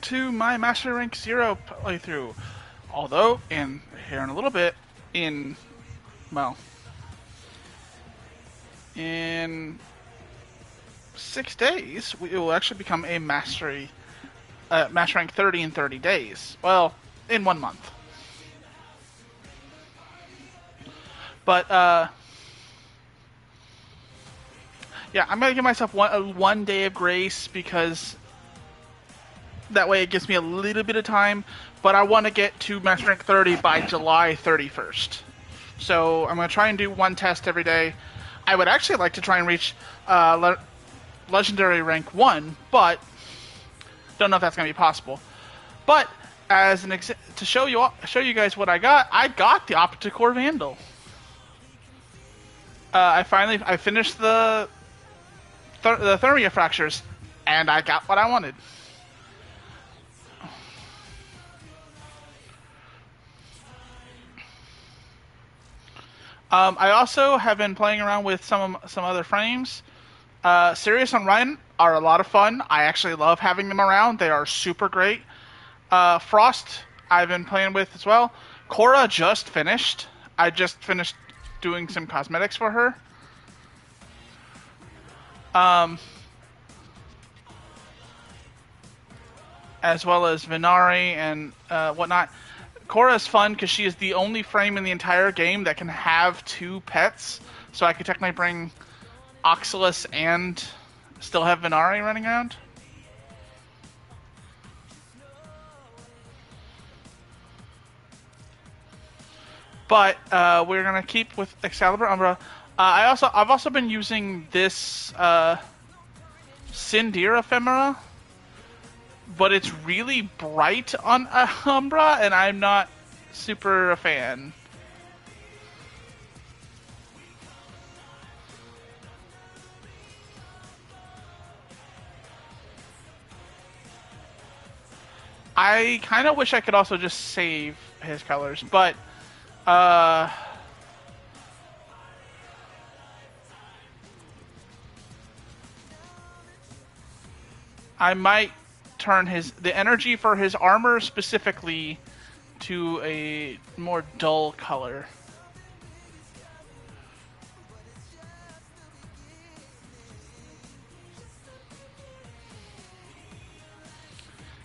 to my Master Rank 0 playthrough. Although, here in a little bit, well, in 6 days, it will actually become a Master Rank 30 in 30 days. Well, in 1 month. But, yeah, I'm going to give myself one day of grace because that way it gives me a little bit of time, but I want to get to Master Rank 30 by July 31st. So I'm going to try and do one test every day. I would actually like to try and reach Legendary Rank 1, but don't know if that's going to be possible. But as to show you guys what I got the Opticore Vandal. I finished the Thermia Fractures, and I got what I wanted. I also have been playing around with some other frames. Sirius and Ryan are a lot of fun. I actually love having them around. They are super great. Frost, I've been playing with as well. Cora just finished. I just finished doing some cosmetics for her. As well as Venari and whatnot. Cora is fun because she is the only frame in the entire game that can have 2 pets. So I could technically bring Oxalis and still have Venari running around. But we're gonna keep with Excalibur Umbra. I've also been using this Sindir Ephemera, but it's really bright on Umbra, and I'm not super a fan. I kind of wish I could also just save his colors, but I might turn the energy for his armor specifically to a more dull color.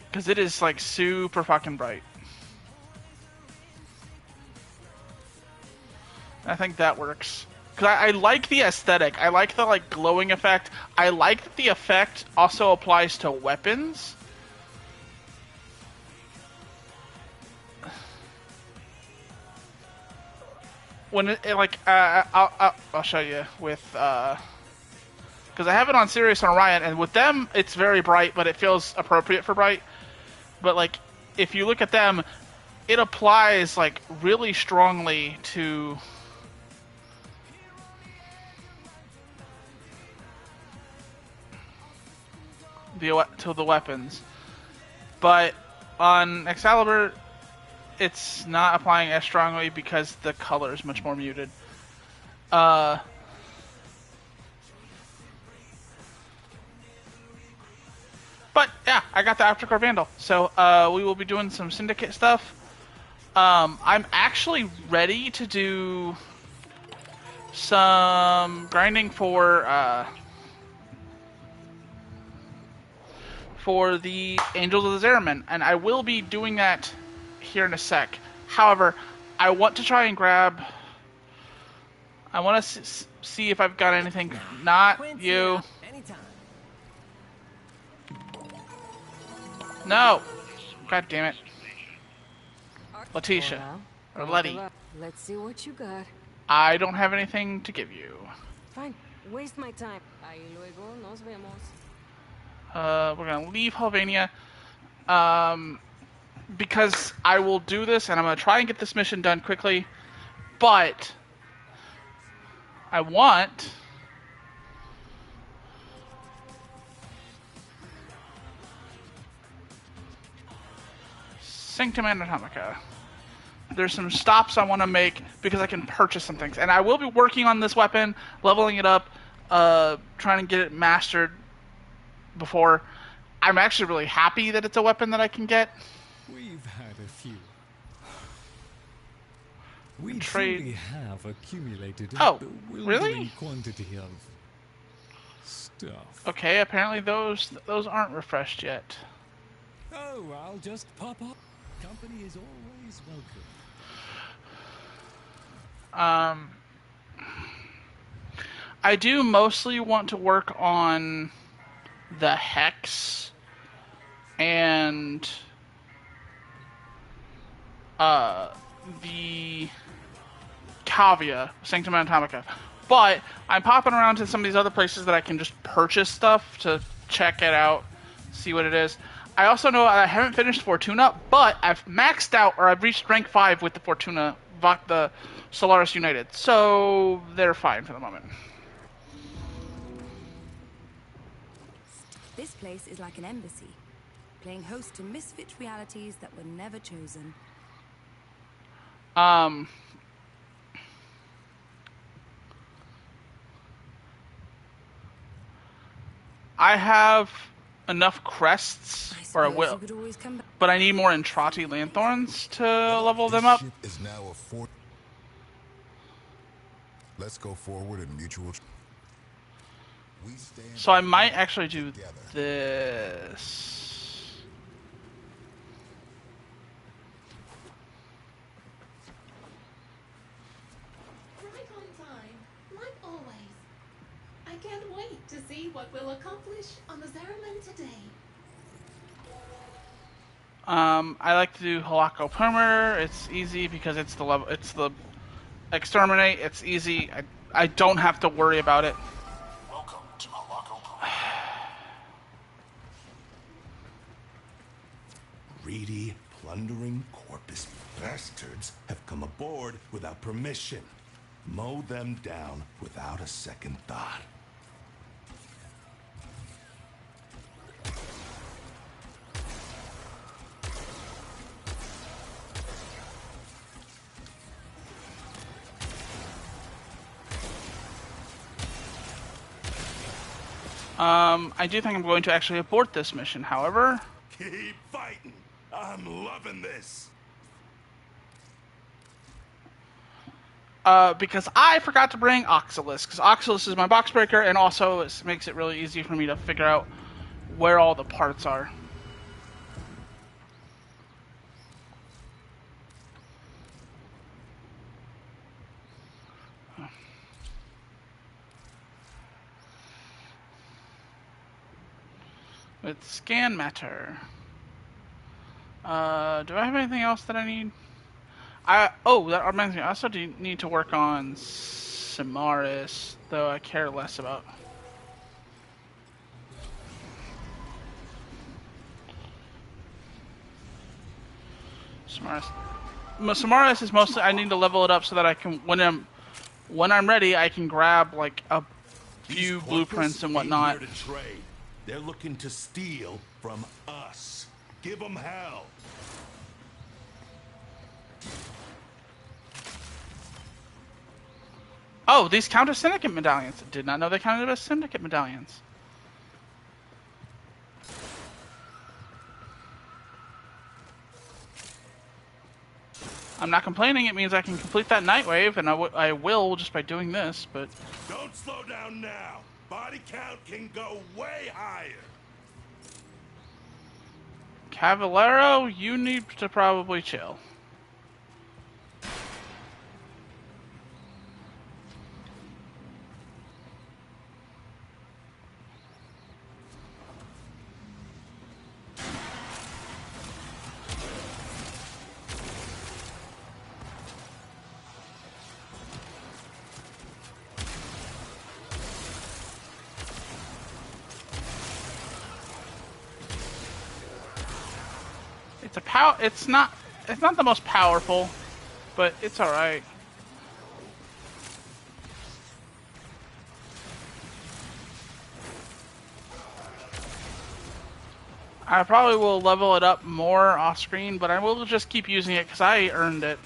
Because it is like super fucking bright. I think that works. Because I like the aesthetic. I like the like glowing effect. I like that the effect also applies to weapons. When I'll show you with because I have it on Sirius and Orion, and with them it's very bright, but it feels appropriate for bright. But like if you look at them, it applies like really strongly to the weapons. But on Excalibur, it's not applying as strongly because the color is much more muted. But yeah, I got the Opticore Vandal. So we will be doing some Syndicate stuff. I'm actually ready to do some grinding for the Angels of the Zeraman, and I will be doing that here in a sec. However, I want to try and I want to see if I've got anything. Not you. No! God damn it. Letitia. Or Letty. Let's see what you got. I don't have anything to give you. Fine. Waste my time. Ahí luego nos vemos. We're gonna leave Helvania. Because I will do this, and I'm gonna try and get this mission done quickly. But I want Sanctum Anatomica. There's some stops I want to make because I can purchase some things. And I will be working on this weapon, leveling it up, trying to get it mastered before. I'm actually really happy that it's a weapon that I can get. We've had a few. We Trade. truly have accumulated Oh, a bewildering really? quantity of stuff. Okay, apparently those aren't refreshed yet. Oh, I'll just pop up. Company is always welcome. I do mostly want to work on the Hex and the Cavia, Sanctum Anatomica. But I'm popping around to some of these other places that I can just purchase stuff to check it out, see what it is. I also know I haven't finished Fortuna, but I've maxed out, or I've reached rank 5 with the Fortuna, the Solaris United. So they're fine for the moment. This place is like an embassy, playing host to misfit realities that were never chosen. I have enough crests, or I will, You could always come back. but I need more Entrati Lanthorns to level them up. Ship is now a fort. Let's go forward in mutual. We stand So I might actually do together. this. Right on time, like always. I can't wait to see what we'll accomplish on the Zeraman today. I like to do Halako Perimeter. It's easy because it's the level. It's the Exterminate. It's easy. I don't have to worry about it. Welcome to Halako. Greedy, plundering corpus bastards have come aboard without permission. Mow them down without a second thought. I do think I'm going to actually abort this mission, however. Keep fighting. I'm loving this. Because I forgot to bring Oxalis, because Oxalis is my box breaker, and also it makes it really easy for me to figure out where all the parts are. With scan matter. Do I have anything else that I need? That reminds me. I also do need to work on Samaris, though I care less about. Samaris is mostly I need to level it up so that I can when I'm ready I can grab like a few These blueprints corpus and ain't whatnot. here to trade. They're looking to steal from us. Give them hell. Oh, these count as Syndicate medallions. I did not know they counted as Syndicate medallions. I'm not complaining. It means I can complete that Nightwave, and I will just by doing this, but... Don't slow down now. Body count can go way higher. Cavallero, you need to probably chill. It's not the most powerful, but it's all right. I probably will level it up more off screen, but I will just keep using it because I earned it.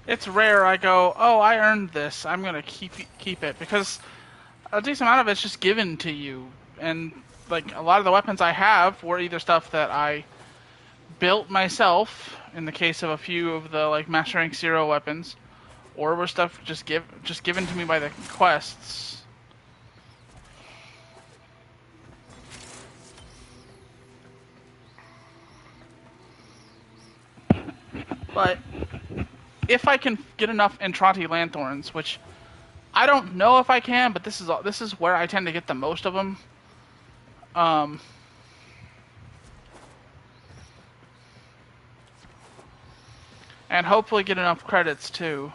it's rare I go, oh, I earned this. I'm gonna keep it because a decent amount of it's just given to you, and like a lot of the weapons I have were either stuff that I built myself. In the case of a few of the like Master Rank 0 weapons, or were stuff just given to me by the quests. But if I can get enough Entranti Lanthorns, which I don't know if I can, but this is where I tend to get the most of them. And hopefully get enough credits too.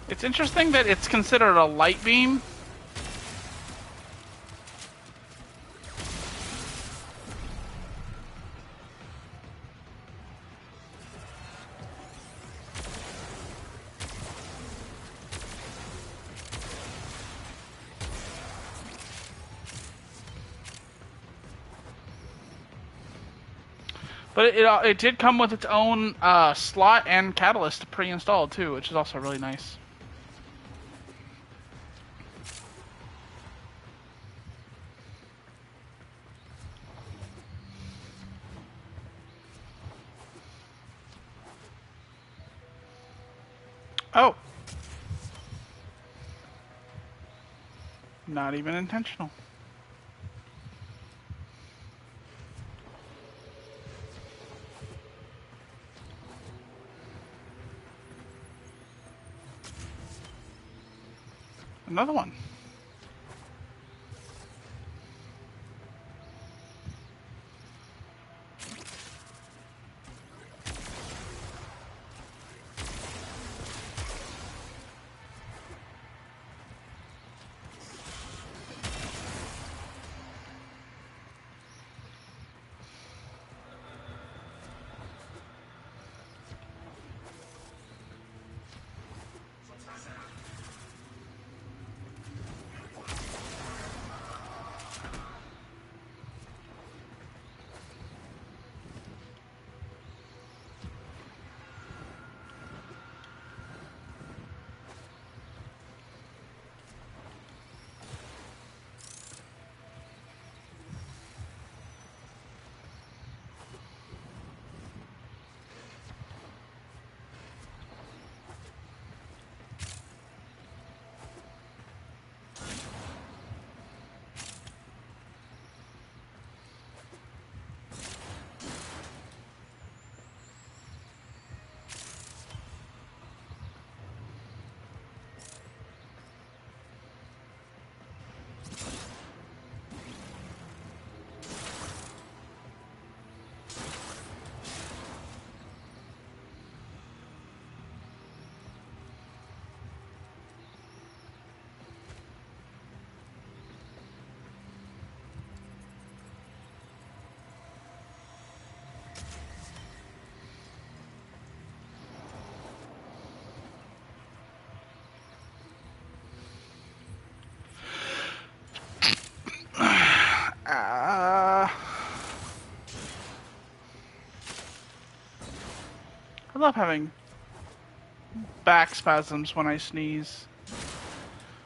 It's interesting that it's considered a light beam. But it did come with its own slot and catalyst pre-installed too, which is also really nice. Oh. Not even intentional. Another one. I love having back spasms when I sneeze.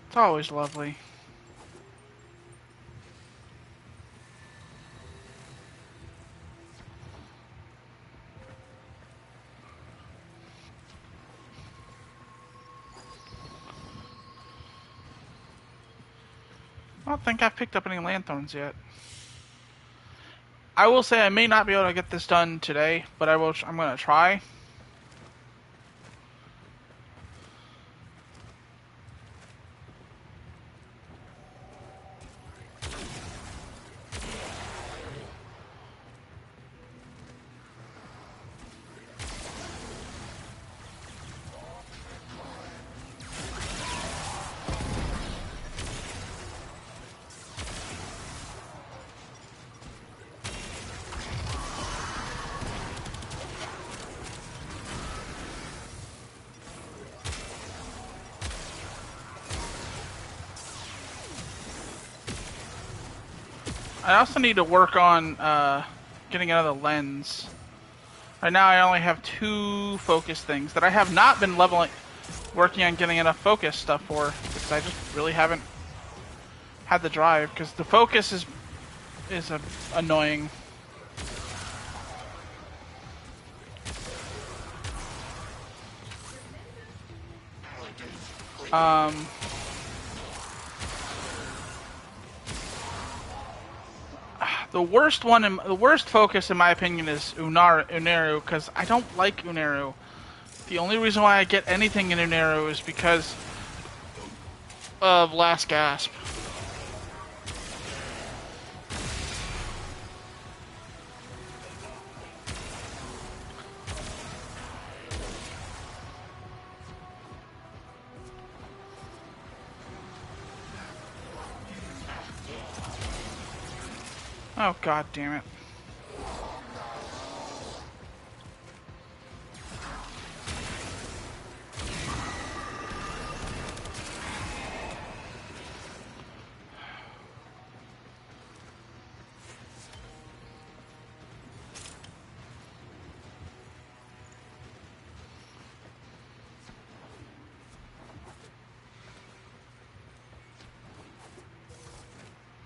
It's always lovely. I don't think I've picked up any lanthorns yet. I will say I may not be able to get this done today, but I'm going to try. I also need to work on getting another lens. Right now I only have 2 focus things that I have not been working on getting enough focus stuff for, because I just really haven't had the drive, because the focus is annoying. The worst focus in my opinion is Unaru, because I don't like Unaru. The only reason why I get anything in Unaru is because of Last Gasp. Oh, god damn it.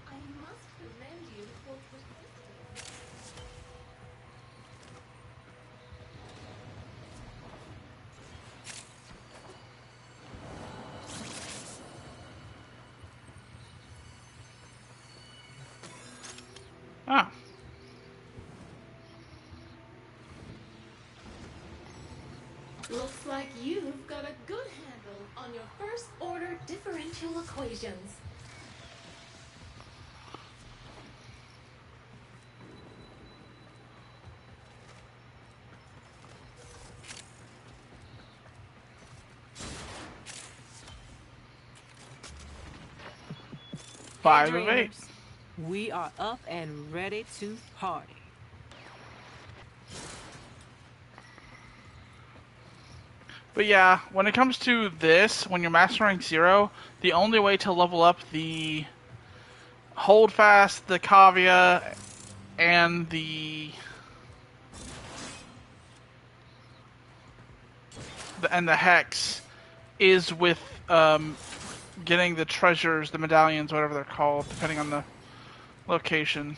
I must commend you for persisting. Ah. Looks like you've got a good handle on your first order differential equations. Five of 8. We are up and ready to party. But yeah, when it comes to this, when you're master rank 0, the only way to level up the Holdfast, the Kavia, and the Hex is with getting the treasures, the medallions, whatever they're called, depending on the location.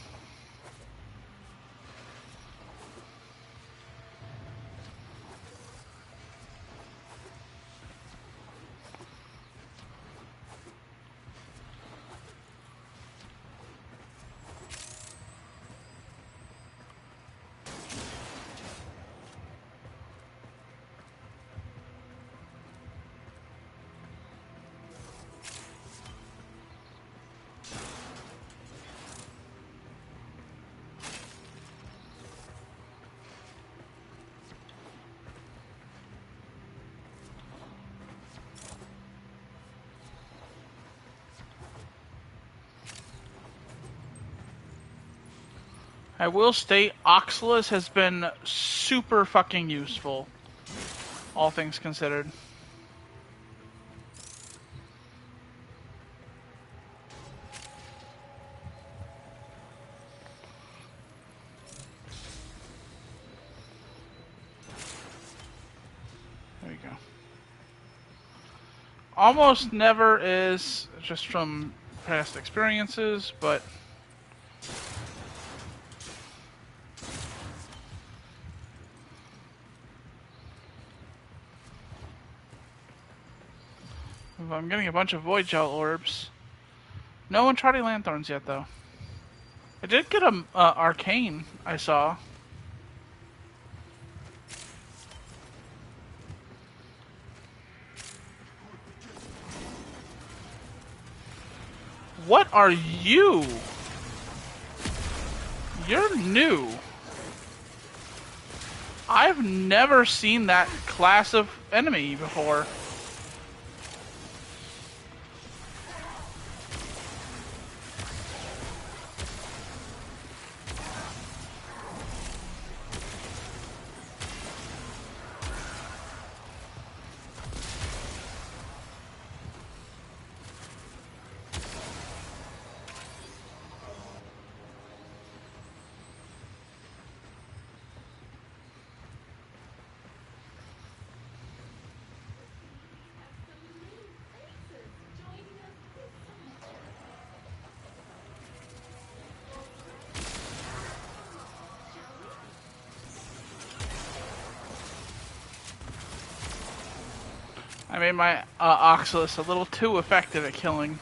I will state, Oxalis has been super fucking useful, all things considered. There you go. Almost never is, just from past experiences, but I'm getting a bunch of Void Gel orbs. No Uncharted Lanthorns yet, though. I did get a Arcane, I saw. What are you? You're new. I've never seen that class of enemy before. I made my Oxalis a little too effective at killing.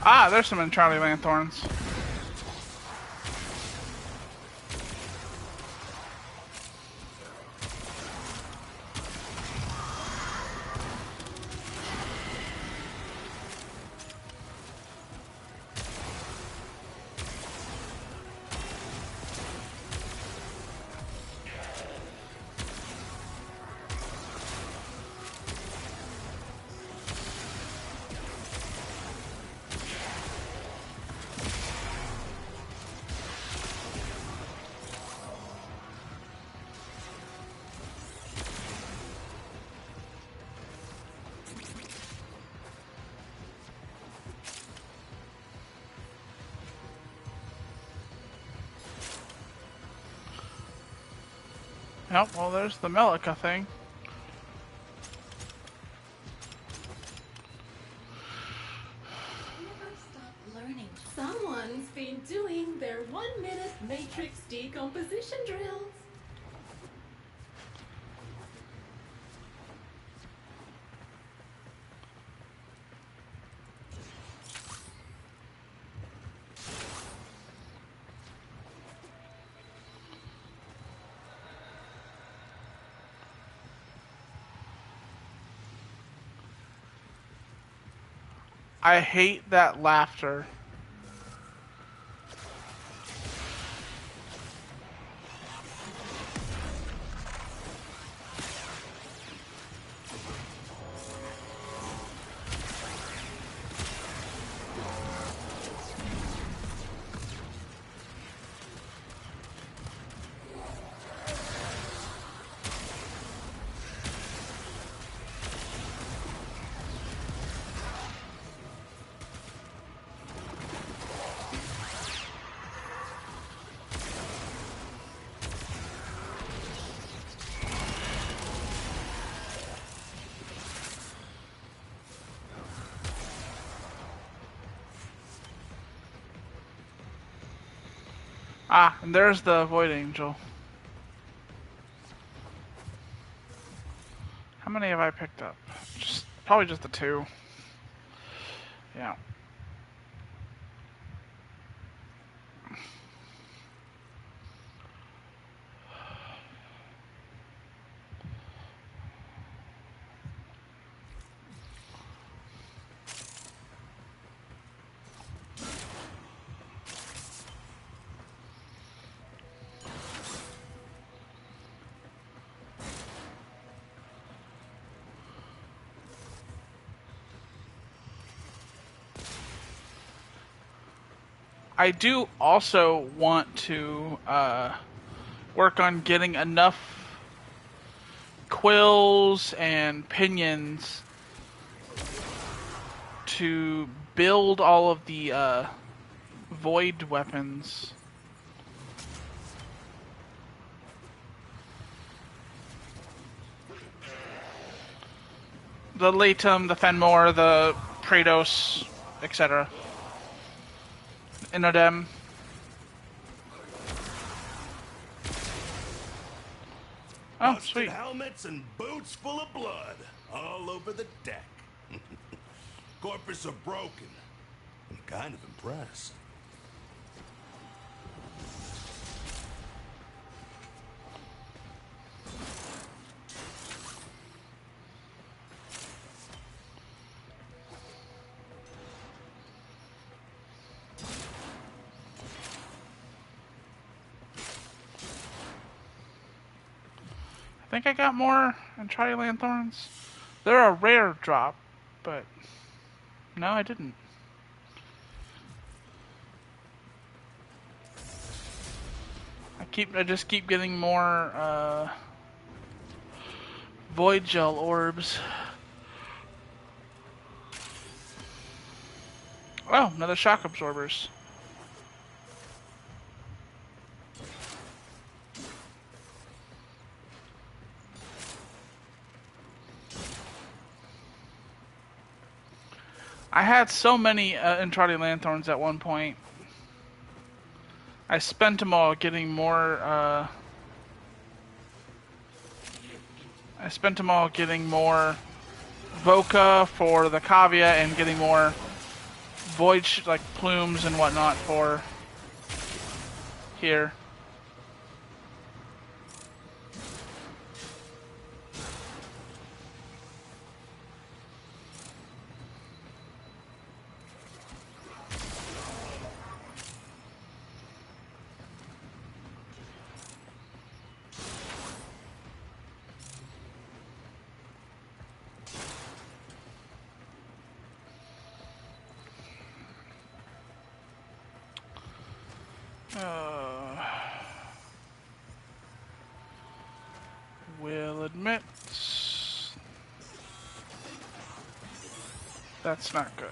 Ah, there's some Charlie Lanthorns. Yep, well there's the Melika thing. Never stop learning. Someone's been doing their 1-minute matrix decomposition drills. I hate that laughter. Ah, and there's the Void Angel. How many have I picked up? Probably just the 2. Yeah. I do also want to work on getting enough quills and pinions to build all of the void weapons. The Latum, the Fenmore, the Kratos, etc. Inodem. Oh, Busted sweet. helmets and boots full of blood all over the deck. Corpus are broken. I'm kind of impressed. I think I got more Entradi Lanthorns. They're a rare drop, but no, I didn't. I just keep getting more Void gel orbs. Oh, another shock absorbers. I had so many Entrati Lanthorns at one point. I spent them all getting more. I spent them all getting more Voca for the Cavia and getting more Void like plumes and whatnot for here. Will admit that's not good.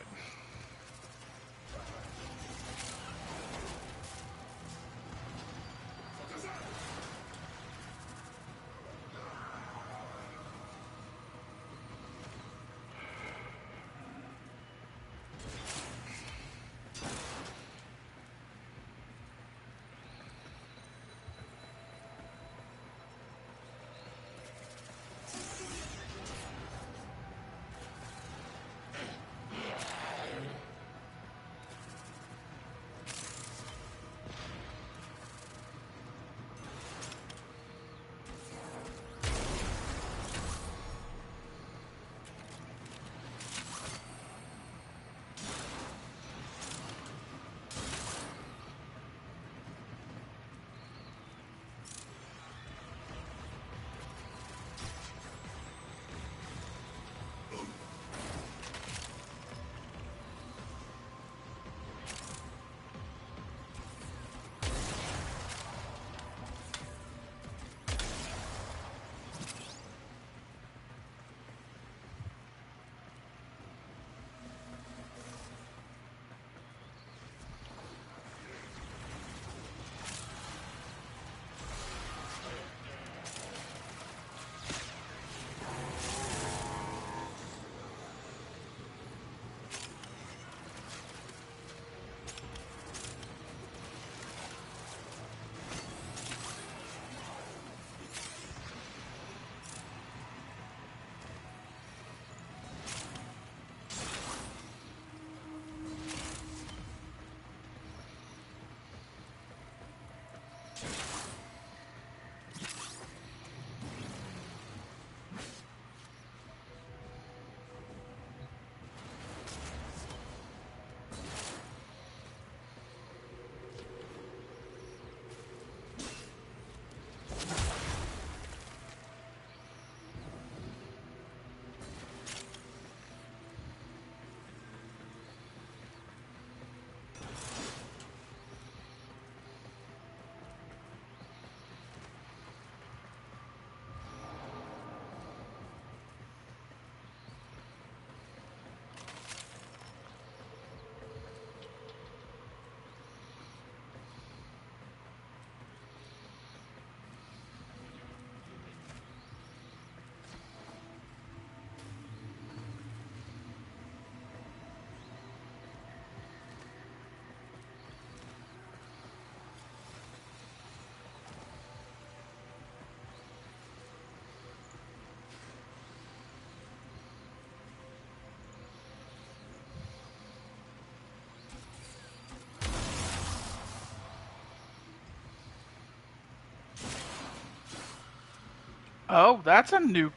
Oh, that's a new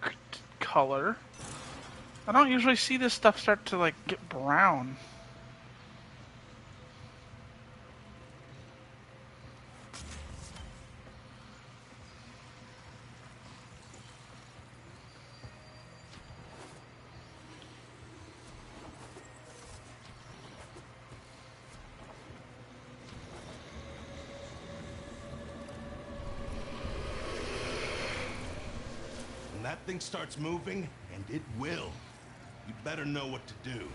color. I don't usually see this stuff start to, like, get brown. that thing starts moving, and it will, you better know what to do.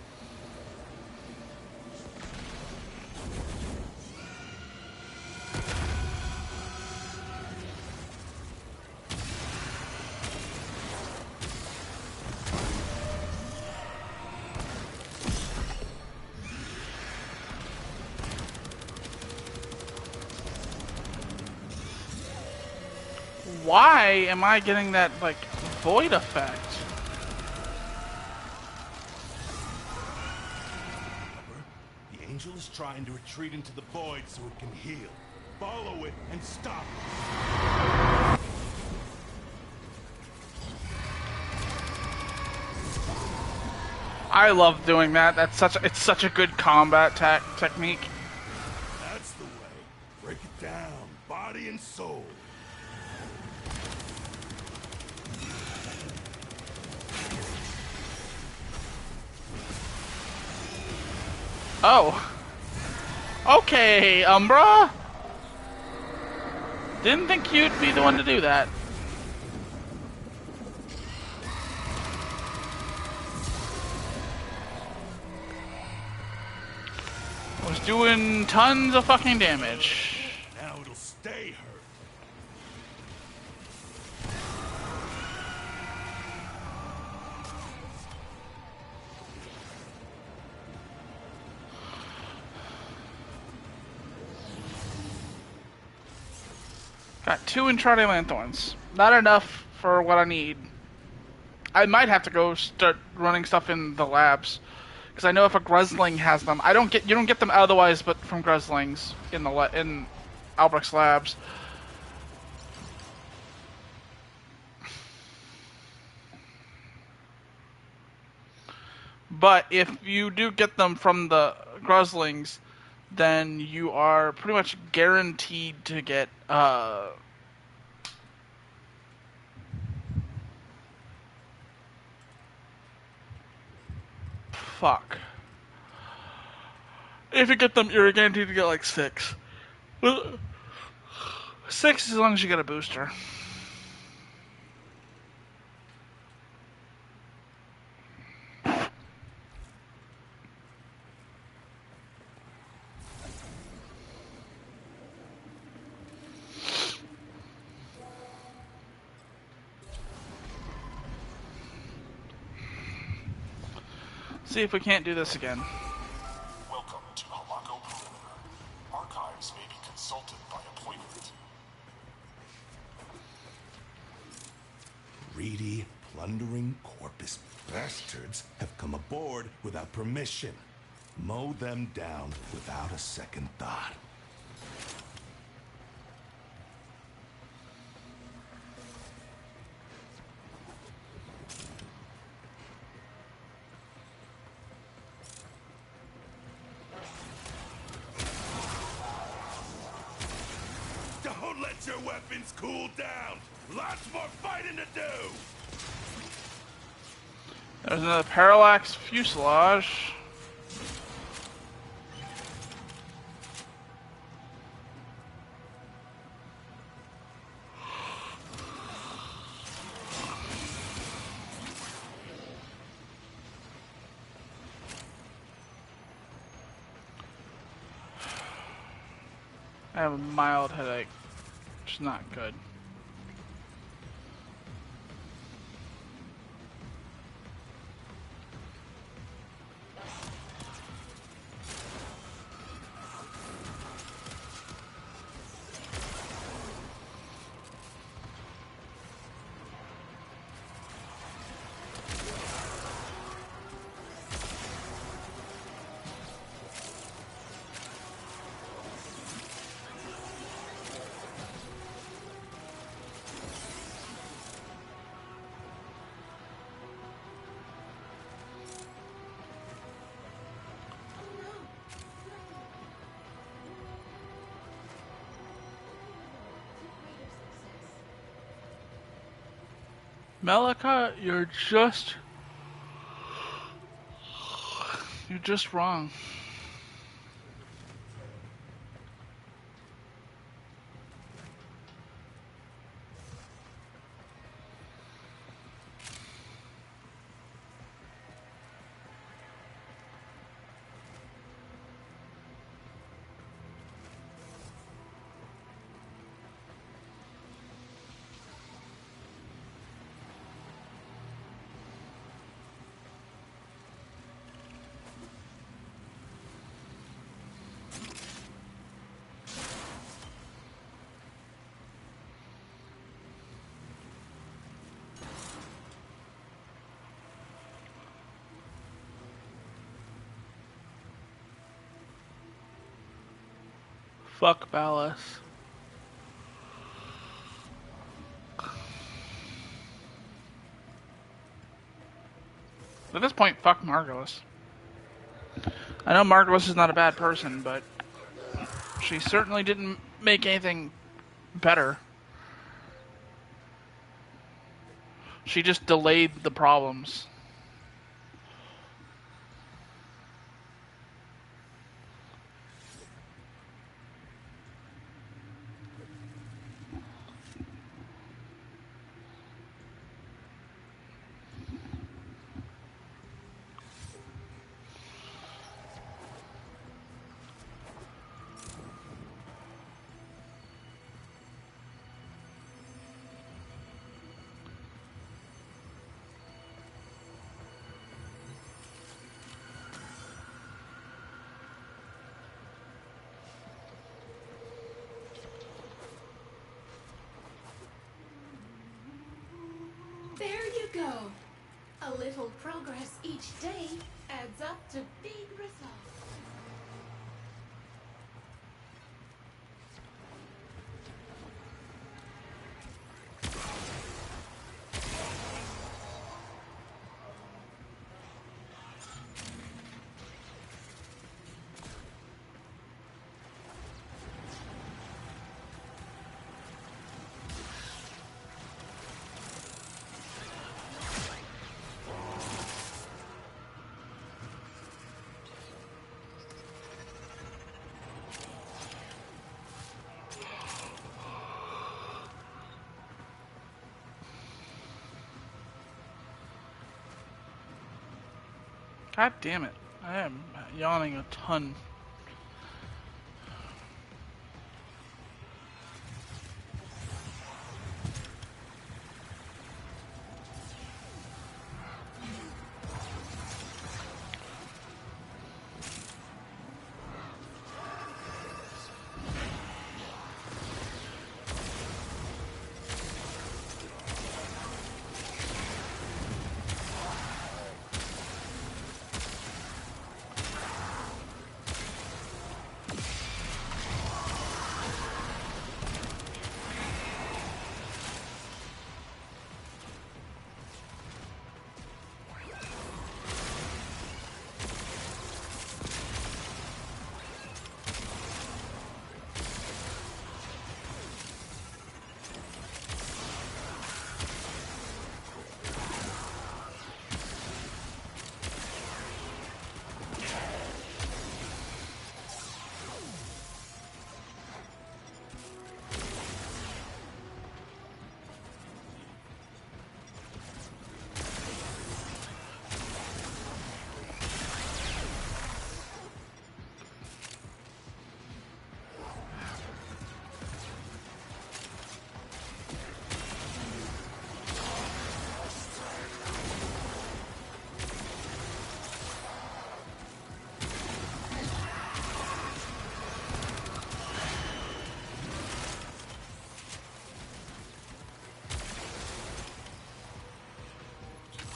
Why am I getting that, like, void effect? The angel is trying to retreat into the void so it can heal. Follow it and stop it. I love doing that. It's such a good combat technique. That's the way. Break it down, body and soul. Oh. Okay, Umbra. Didn't think you'd be the one to do that. Was doing tons of fucking damage. Now it'll stay hurt. Got 2 Entrade Lanthorns. Not enough for what I need. I might have to go start running stuff in the labs. Because I know if a Gruzling has them, you don't get them otherwise but from Gruzlings in Albrecht's labs. But if you do get them from the Gruzlings, then you are pretty much guaranteed to get fuck. If you get them, you're guaranteed to get like 6. 6 as long as you get a booster. See if we can't do this again. Welcome to Halaco Perimeter. Archives may be consulted by appointment. Greedy, plundering corpus bastards have come aboard without permission. Mow them down without a second thought. Don't let your weapons cool down! Lots more fighting to do! There's another Parallax Fuselage. I have a mild headache, which is not good. Malika, you're just wrong. Fuck Ballas. At this point, fuck Margulis. I know Margulis is not a bad person, but she certainly didn't make anything better. She just delayed the problems. There you go. A little progress each day adds up to big results. God damn it. I am yawning a ton.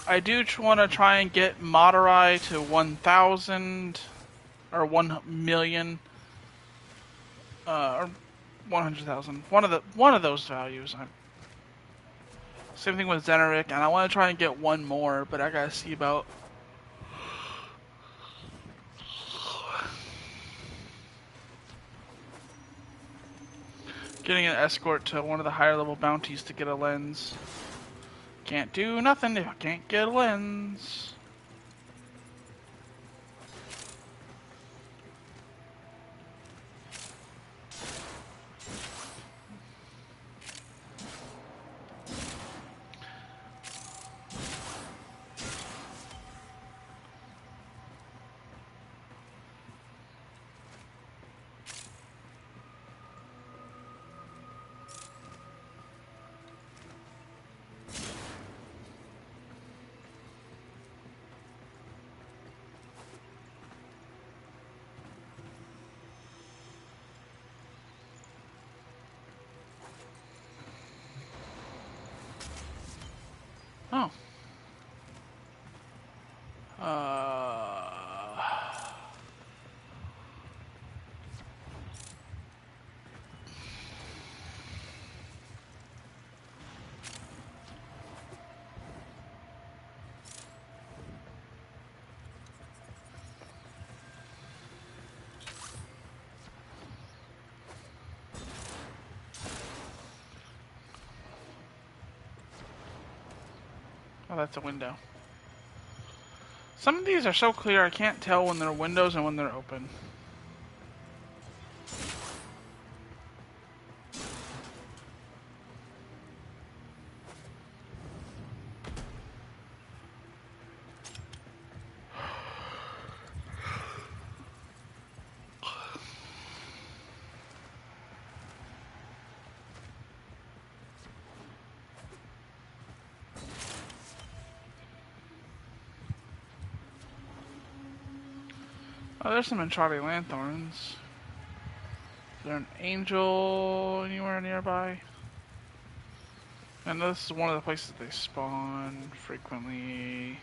I do want to try and get Madurai to 1,000 or 1,000,000 or 100,000. One of those values. Same thing with Zeneric, and I want to try and get one more, but I gotta see about. Getting an escort to one of the higher level bounties to get a lens. Can't do nothing if I can't get a lens. Oh, that's a window. Some of these are so clear I can't tell when they're windows and when they're open. Oh, there's some Entrade Lanthorns. Is there an angel anywhere nearby? I know this is one of the places they spawn frequently.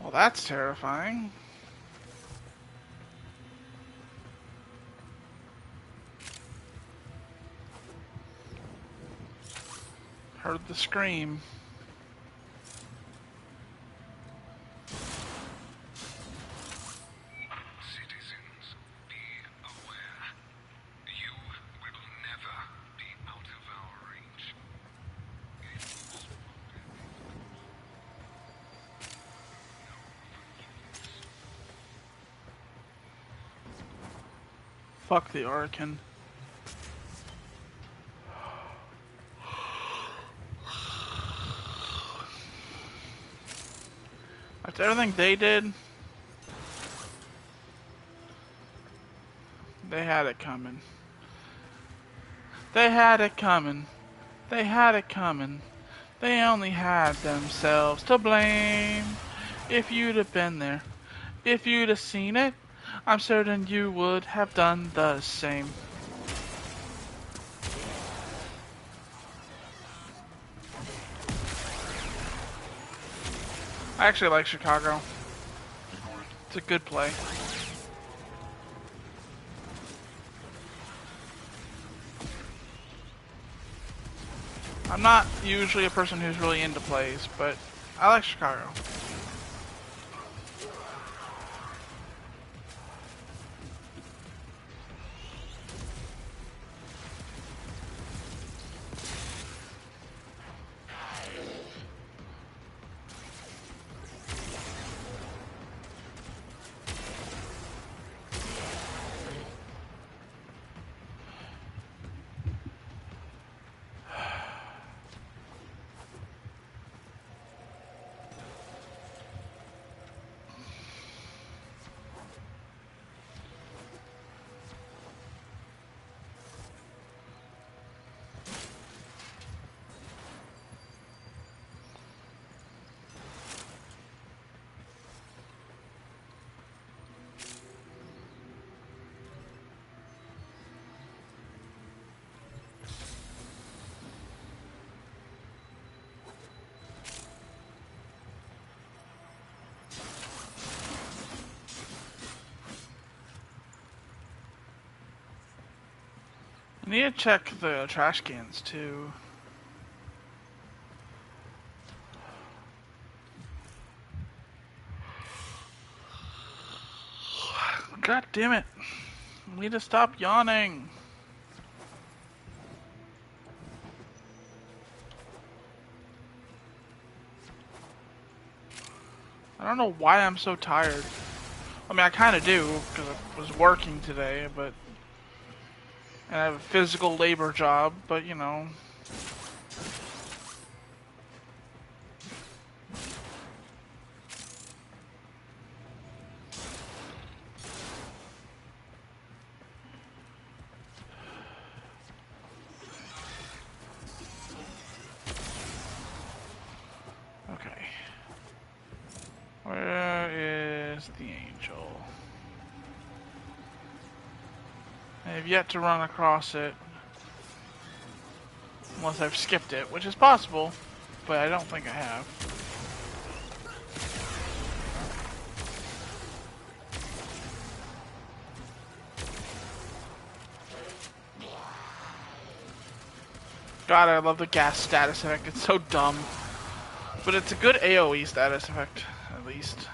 Well, that's terrifying. Heard the scream. Citizens, be aware. You will never be out of our range. Fuck the Orakin. After everything they did, they had it coming. They had it coming. They had it coming. They only had themselves to blame. If you'd have been there, if you'd have seen it, I'm certain you would have done the same. I actually like Chicago. It's a good play. I'm not usually a person who's really into plays, but I like Chicago. I need to check the trash cans too. God damn it. I need to stop yawning. I don't know why I'm so tired. I mean, I kind of do, because I was working today, but... And I have a physical labor job, but you know... Okay. Where is the angel? I have yet to run across it. Unless I've skipped it, which is possible, but I don't think I have. God, I love the gas status effect. It's so dumb. But it's a good AoE status effect, at least.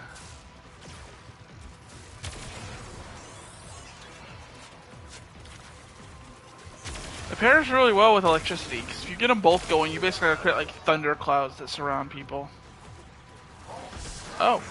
It pairs really well with electricity, because if you get them both going, you basically create like thunder clouds that surround people. Oh.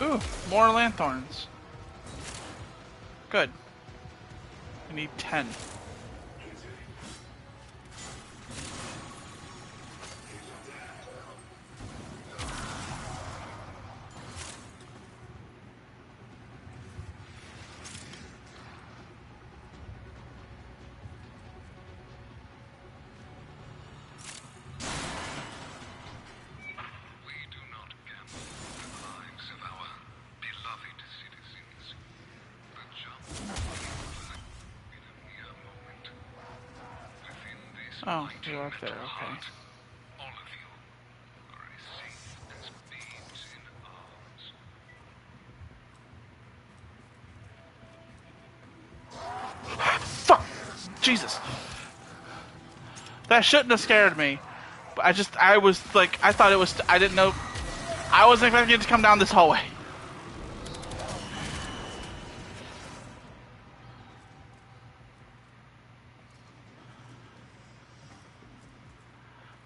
Ooh, more lanthorns. Good. I need 10. Oh, you're up there, okay. All of you are as safe as babes in arms. Fuck! Jesus. That shouldn't have scared me. But I was like, I thought it was, I didn't know. I wasn't expecting it to come down this hallway.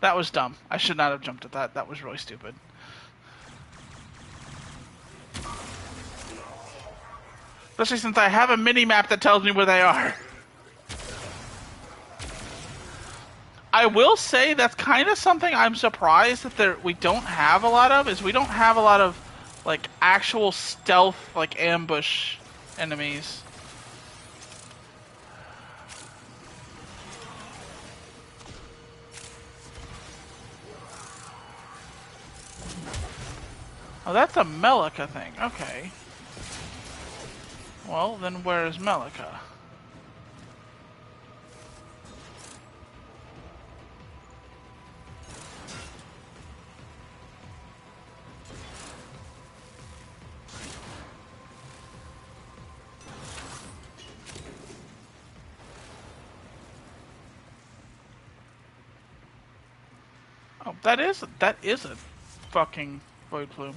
That was dumb. I should not have jumped at that. That was really stupid. Especially since I have a mini-map that tells me where they are. I will say that's kind of something I'm surprised that we don't have a lot of, is we don't have a lot of, like, actual stealth, like, ambush enemies. Oh, that's a Melika thing. Okay. Well, then where's Melika? Oh, that is a fucking void plume.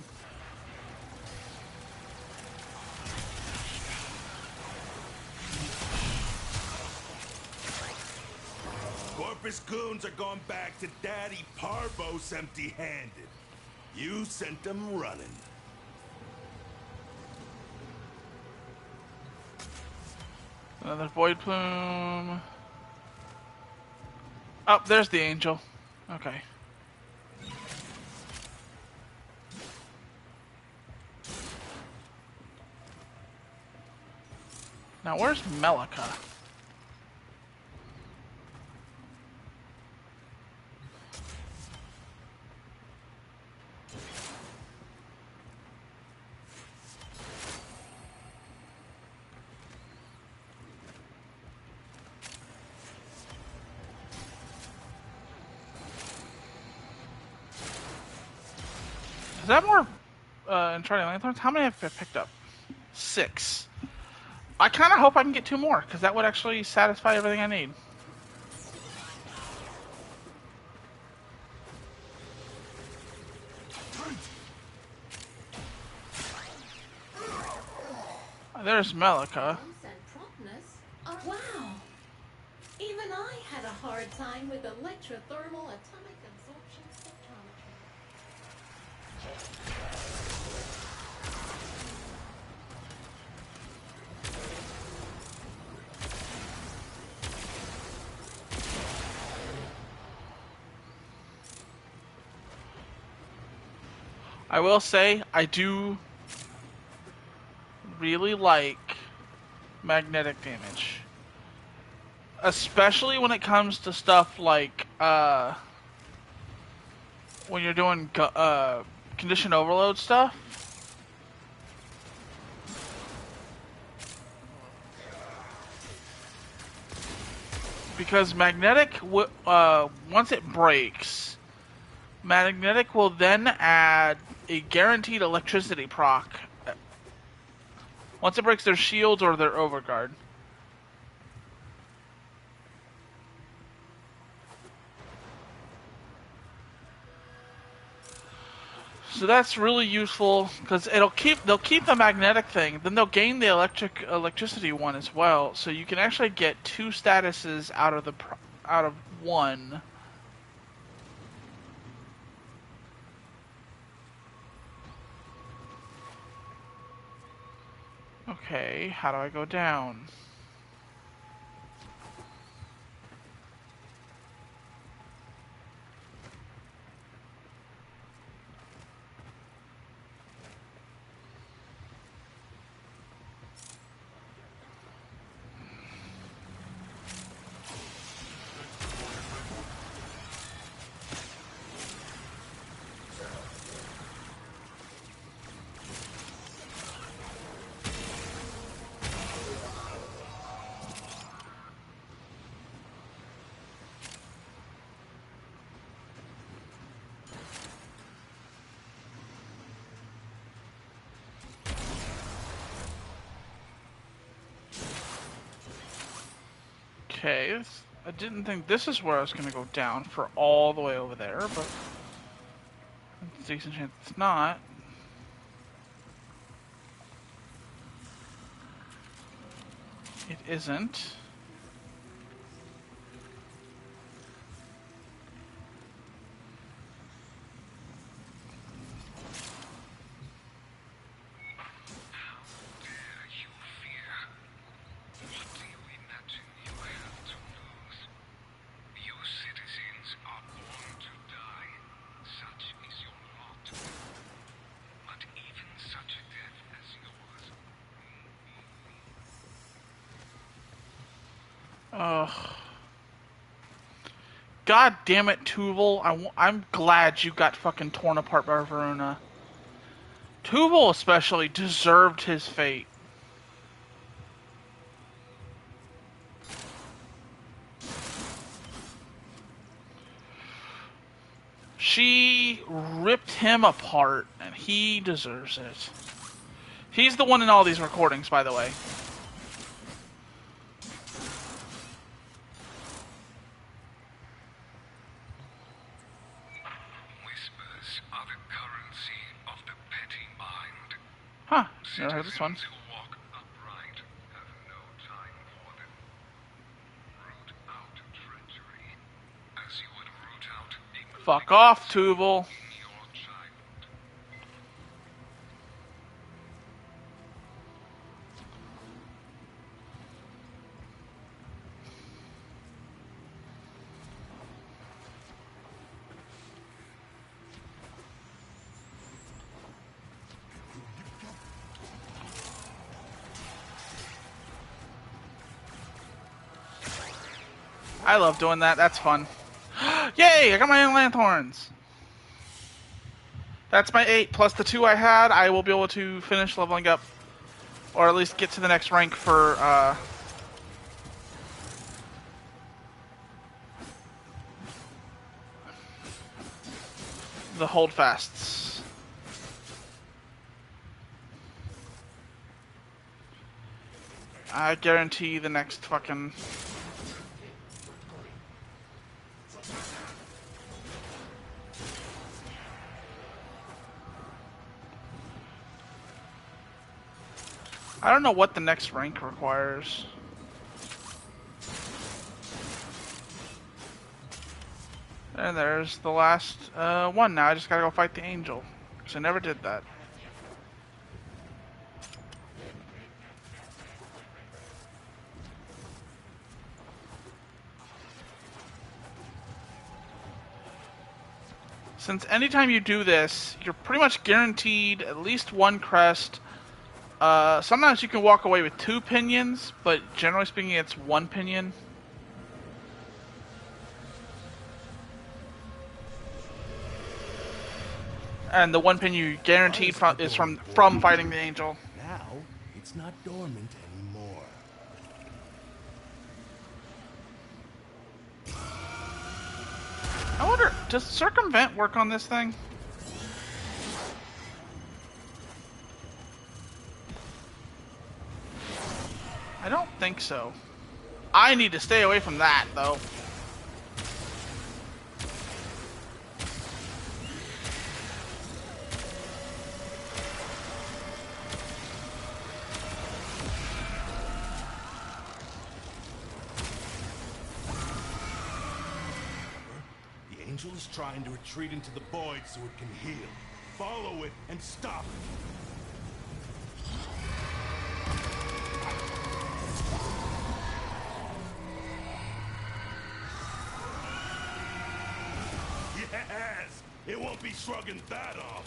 Corpus goons are going back to Daddy Parvos empty-handed. You sent them running. Another void plume. Oh, there's the angel. Okay. Now where's Melika? Is that more Enchanted Lanthorns? How many have I picked up? 6. I kind of hope I can get 2 more, because that would actually satisfy everything I need. There's Melika. And promptness are wow. Even I had a hard time with electrothermal atomic absorption spectrometry. I will say, I do really like magnetic damage. Especially when it comes to stuff like, when you're doing, condition overload stuff. Because magnetic, once it breaks, magnetic will then add a guaranteed electricity proc. Once it breaks their shields or their overguard. So that's really useful because they'll keep the magnetic thing, then they'll gain the electricity one as well. So you can actually get 2 statuses out of one. Okay, how do I go down? Okay, I didn't think this is where I was going to go down for all the way over there, but there's a decent chance it's not. It isn't. Ugh. God damn it, Tuval. I'm glad you got fucking torn apart by Varuna. Tuval especially deserved his fate. She ripped him apart, and he deserves it. He's the one in all these recordings, by the way. Whispers are the currency of the petty mind. Huh, never heard this one. Citizens who walk upright have no time for them. Root out treachery, as you would root out a Fuck off, Tuval. in your child. I love doing that. That's fun. Yay! I got my own lanthorns. That's my 8 plus the 2 I had. I will be able to finish leveling up, or at least get to the next rank for the holdfasts. I guarantee the next fucking... I don't know what the next rank requires. And there's the last one. Now I just gotta go fight the angel. Because I never did that. Since anytime you do this, you're pretty much guaranteed at least one crest. Sometimes you can walk away with 2 pinions, but generally speaking it's 1 pinion. And the 1 pinion you guaranteed is from fighting the angel. Now, it's not dormant anymore. I wonder, does circumvent work on this thing? I don't think so. I need to stay away from that, though. The angel is trying to retreat into the void so it can heal. Follow it and stop it. Yes! It won't be shrugging that off.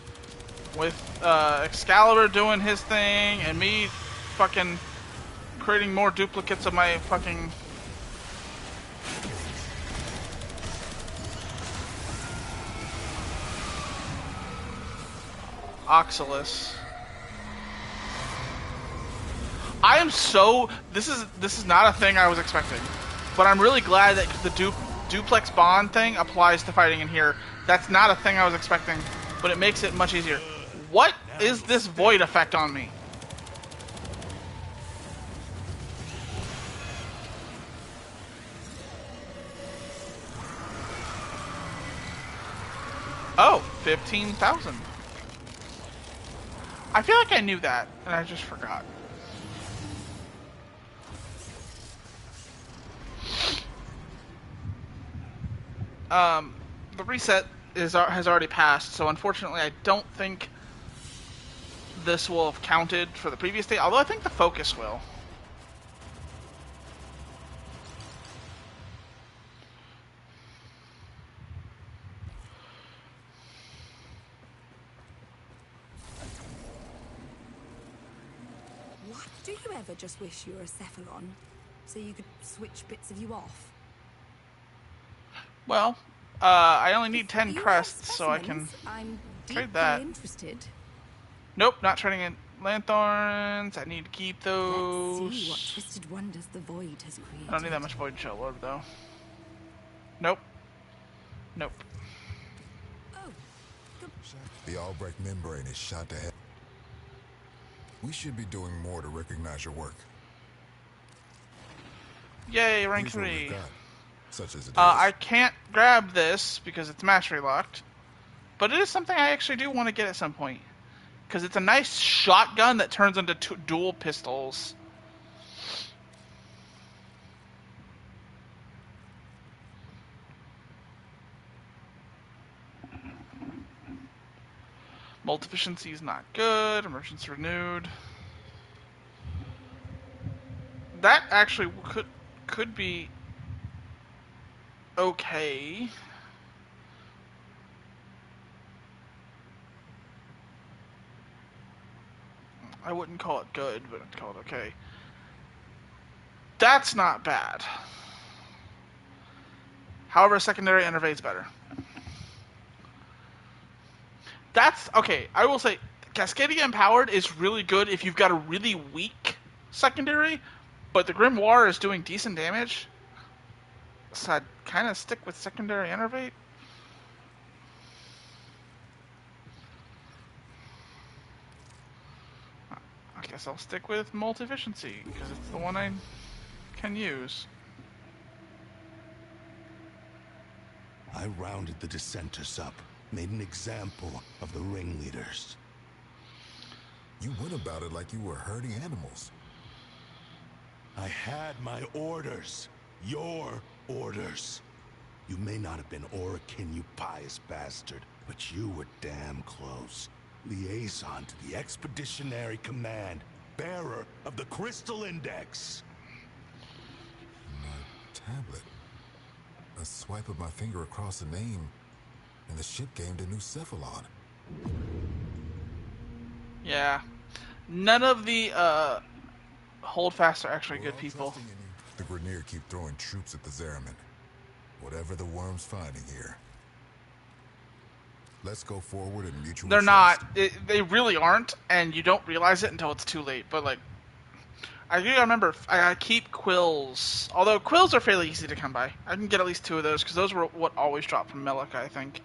With Excalibur doing his thing and me fucking creating more duplicates of my fucking Oxalis. I am so this is not a thing I was expecting, but I'm really glad that the duplex bond thing applies to fighting in here. That's not a thing I was expecting, but it makes it much easier. What is this void effect on me? Oh, 15,000. I feel like I knew that, and I just forgot. The reset has already passed, so unfortunately I don't think this will have counted for the previous day, although I think the focus will. What? Do you ever just wish you were a Cephalon, so you could switch bits of you off? Well, I only need 10 If you crests, have so I can specimens, I'm trade deeply that. interested. Nope, not trading in lanthorns. I need to keep Let's those. see what twisted wonders the void has created. I don't need that much void shell orb though. Nope. Nope. Oh, The Albrecht membrane is shot to hell. We should be doing more to recognize your work. Yay, rank Here's what we've 3. got, such as it is. I can't grab this because it's mastery locked, but it is something I actually do want to get at some point. Because it's a nice shotgun that turns into dual pistols. Multi-efficiency is not good. Emergency renewed. That actually could be okay. I wouldn't call it good, but I'd call it okay. That's not bad. However, secondary enervate's better. That's okay. I will say, Cascadia Empowered is really good if you've got a really weak secondary, but the Grimoire is doing decent damage. So I'd kind of stick with secondary enervate. I guess I'll stick with multi-efficiency because it's the one I can use. I rounded the dissenters up, made an example of the ringleaders. You went about it like you were herding animals. I had my orders. Your orders. You may not have been Orokin, you pious bastard, but you were damn close. Liaison to the Expeditionary Command, bearer of the Crystal Index. My tablet. A swipe of my finger across the name, and the ship gained a new cephalon. Yeah. None of the holdfasts are actually We're good all people. trusting in you. The Grineer keep throwing troops at the Zeraman. Whatever the worm's finding here. Let's go forward in mutual They're trust. not. They really aren't, and you don't realize it until it's too late. But like, I do remember I keep quills. Although quills are fairly easy to come by. I can get at least 2 of those because those were what always dropped from Melika, I think.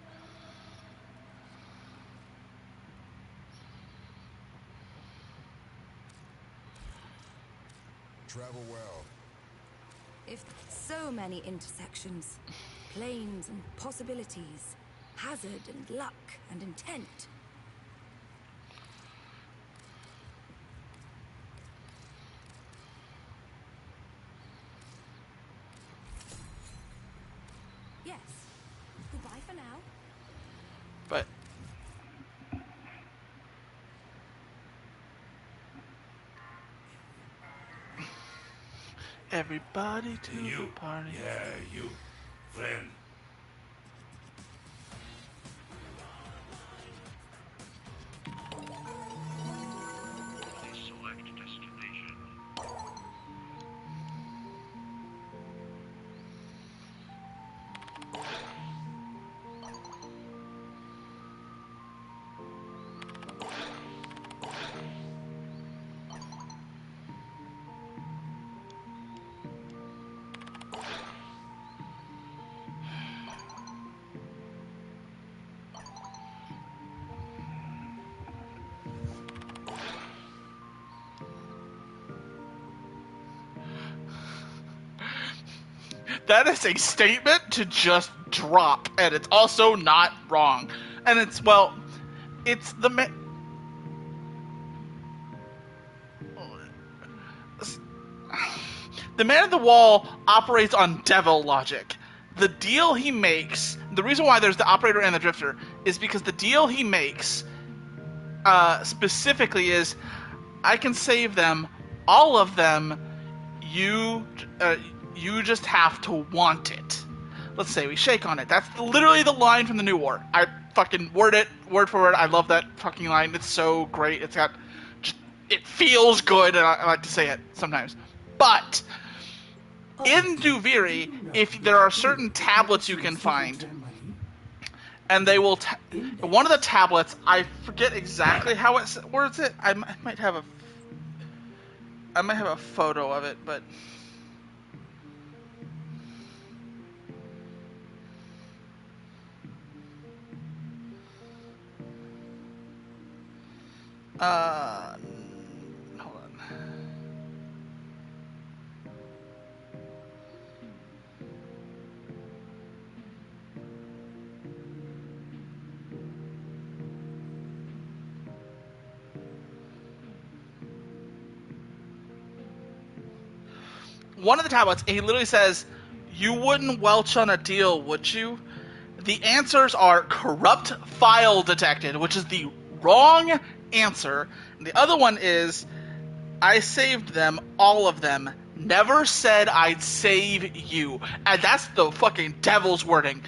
Travel well. If so many intersections, planes and possibilities, hazard and luck and intent. Yes. Goodbye for now. But everybody to the party. Yeah, you. Friend. Select destination. That is a statement to just drop, and it's also not wrong. And it's, well, it's the the man at the wall operates on devil logic. The deal he makes, the reason why there's the operator and the drifter, is because the deal he makes specifically is, I can save them, all of them. You just have to want it. Let's say we shake on it. That's literally the line from the New War. I fucking word it word for word. I love that fucking line. It's so great. It's got, it feels good, and I like to say it sometimes. But in Duviri, if there are certain tablets you can find, and they will, one of the tablets, I forget exactly how it words it. I might have a photo of it, but hold on. One of the tablets, he literally says, "You wouldn't welch on a deal, would you?" The answers are corrupt file detected, which is the wrong answer. And the other one is, I saved them, all of them. Never said I'd save you. And that's the fucking devil's wording.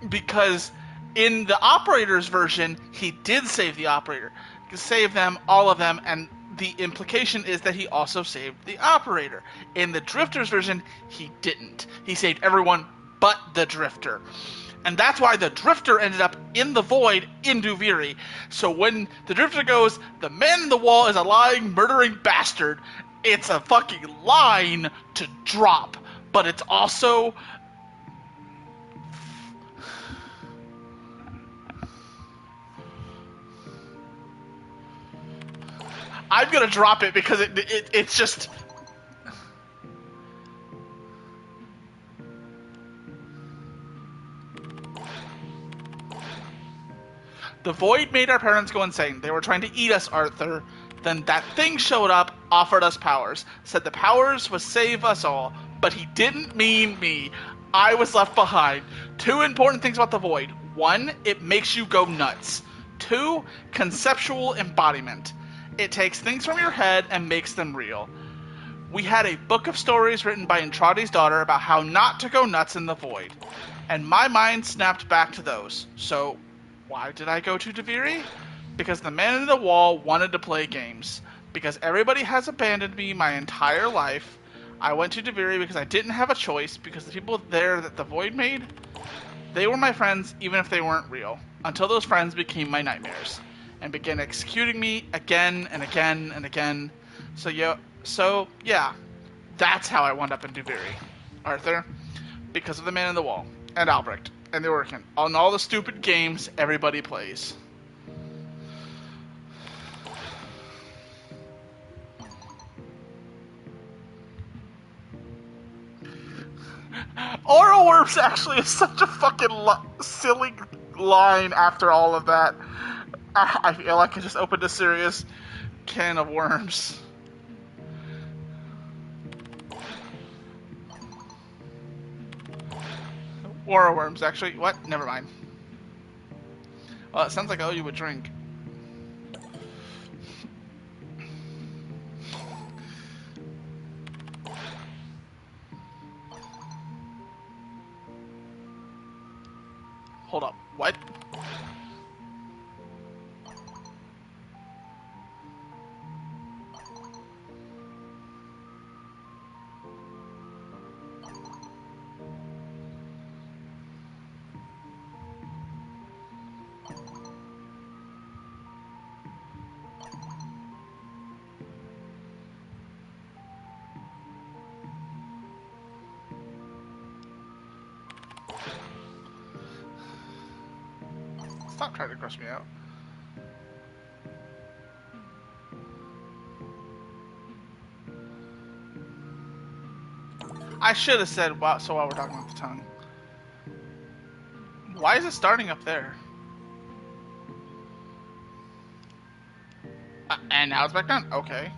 Because in the operator's version, he did save the operator. He saved them, all of them, and the implication is that he also saved the operator. In the drifter's version, he didn't. He saved everyone but the drifter. And that's why the drifter ended up in the void in Duviri. So when the drifter goes, the man in the wall is a lying, murdering bastard, it's a fucking line to drop. But it's also, I'm gonna drop it because it's just, The void made our parents go insane. They were trying to eat us, Arthur. Then that thing showed up, offered us powers, said the powers would save us all, but he didn't mean me. I was left behind. Two important things about the void. One, it makes you go nuts. Two, conceptual embodiment. It takes things from your head and makes them real. We had a book of stories written by Andrade's daughter about how not to go nuts in the void. And my mind snapped back to those. So, why did I go to Deviri? Because the man in the wall wanted to play games. Because everybody has abandoned me my entire life. I went to Deviri because I didn't have a choice, because the people there that the void made, they were my friends even if they weren't real. Until those friends became my nightmares. And began executing me again and again and again. So yeah, that's how I wound up in Deviri, Arthur. Because of the man in the wall. And Albrecht. And the Orkin. On all the stupid games everybody plays. Oral worms actually is such a fucking silly line after all of that. I feel like I just opened a serious can of worms. Oral worms, actually. What? Never mind. Well, it sounds like I owe you a drink. Hold up. What? Stop trying to crush me out. I should have said wow, so while we're talking about the tongue. Why is it starting up there? And now it's back down? Okay.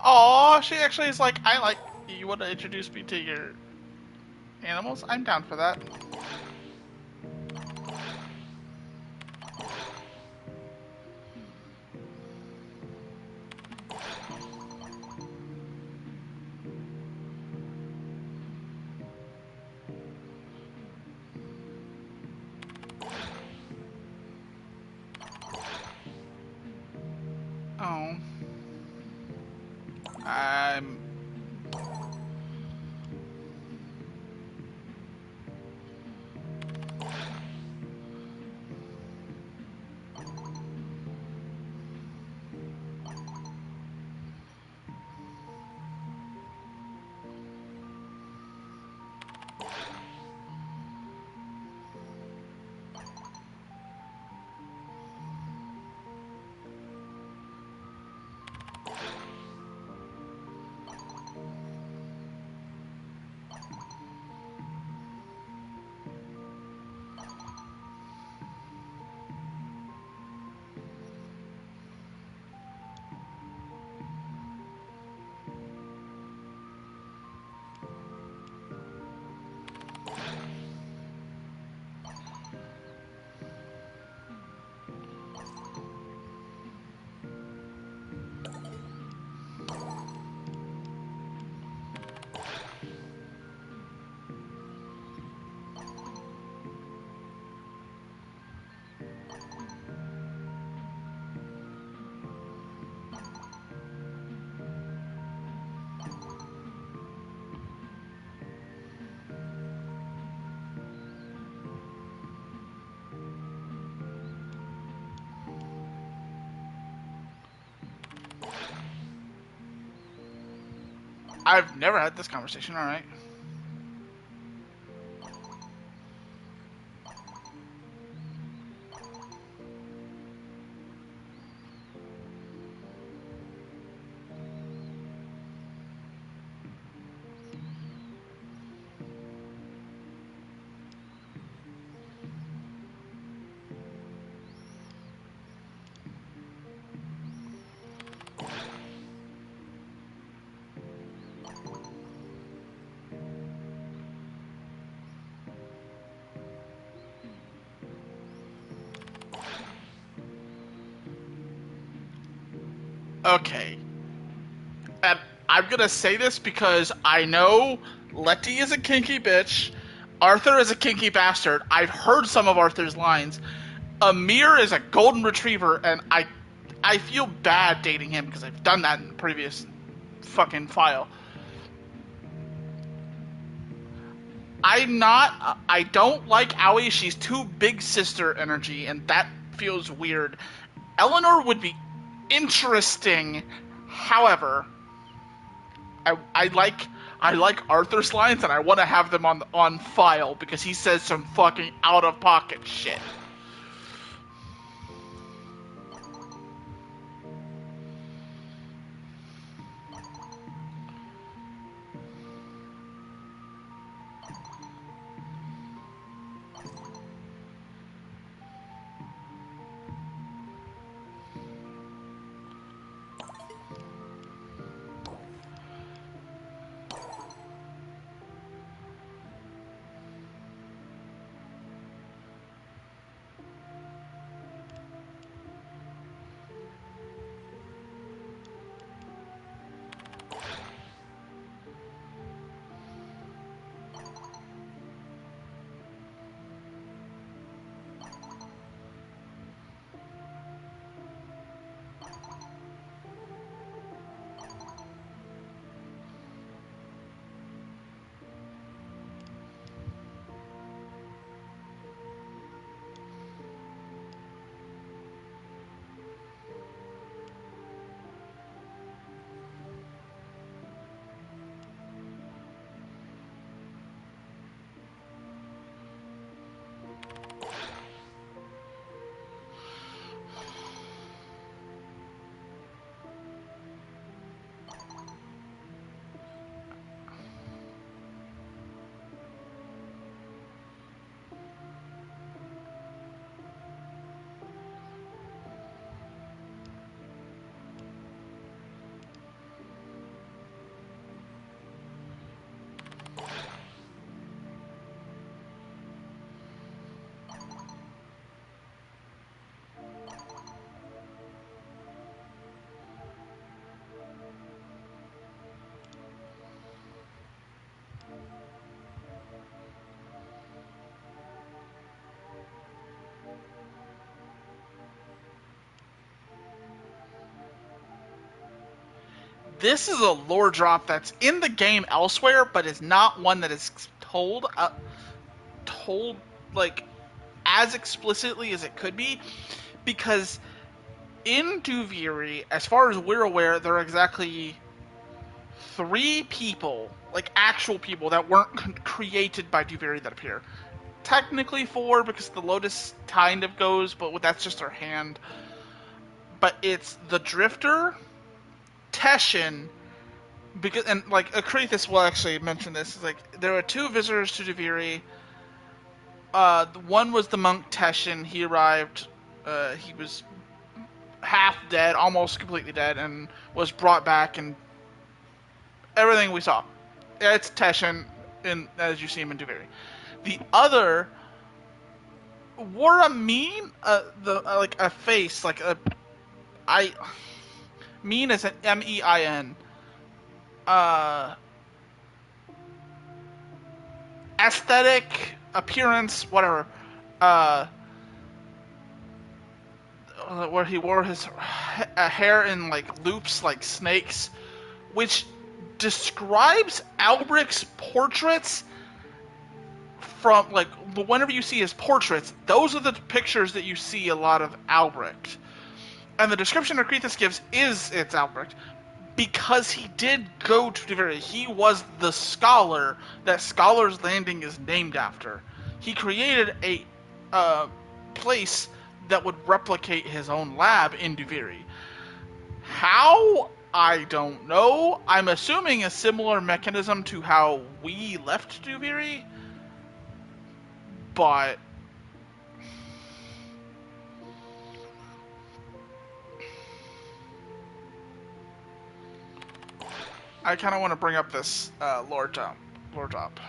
Oh, she actually is like, I like, you want to introduce me to your animals? I'm down for that. Oh. I'm... I've never had this conversation. All right. Okay. And I'm gonna say this because I know Letty is a kinky bitch. Arthur is a kinky bastard. I've heard some of Arthur's lines. Amir is a golden retriever, and I feel bad dating him because I've done that in the previous fucking file. I don't like Aoi. She's too big sister energy, and that feels weird. Eleanor would be interesting. However, I like Arthur's lines, and I want to have them on file because he says some fucking out of pocket shit. This is a lore drop that's in the game elsewhere, but is not one that is told like as explicitly as it could be, because in Duviri, as far as we're aware, there are exactly 3 people, like actual people that weren't created by Duviri that appear. Technically 4 because the Lotus kind of goes, but that's just her hand. But it's the Drifter, Teshin, because and like Akrithis will actually mention this. It's like there were 2 visitors to Duviri. One was the monk Teshin. He arrived. He was half dead, almost completely dead, and was brought back, and everything we saw. It's Teshin, as you see him in Duviri. The other wore a mean, like a face, like a mean is an MEIN. Aesthetic, appearance, whatever. Where he wore his hair in like loops, like snakes, which describes Albric's portraits from like whenever you see his portraits, those are the pictures that you see a lot of Albrecht. And the description Akrithis gives is it's Albrecht. because he did go to Duviri. He was the scholar that Scholar's Landing is named after. He created a place that would replicate his own lab in Duviri. How? I don't know. I'm assuming a similar mechanism to how we left Duviri, but I kind of want to bring up this lore dump. Lore dump.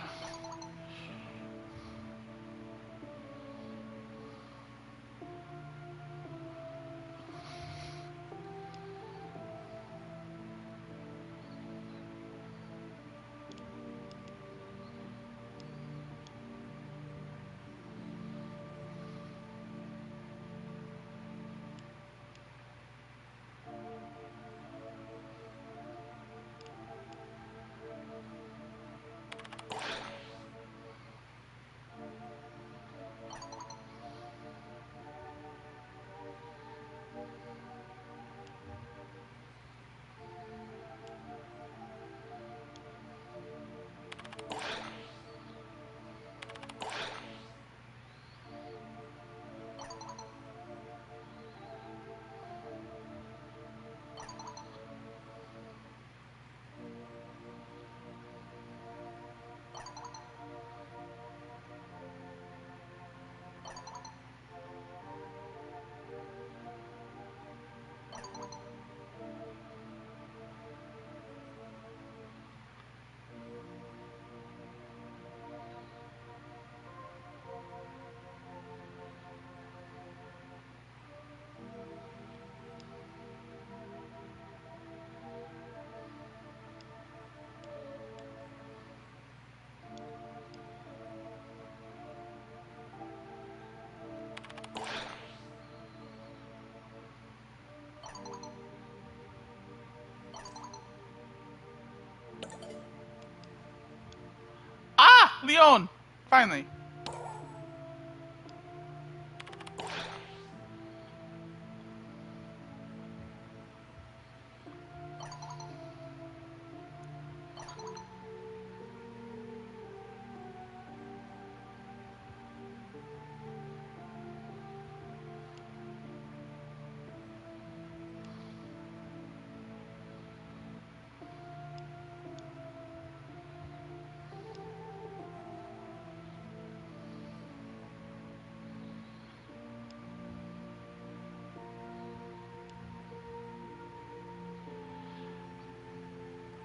Ah! Leon! Finally.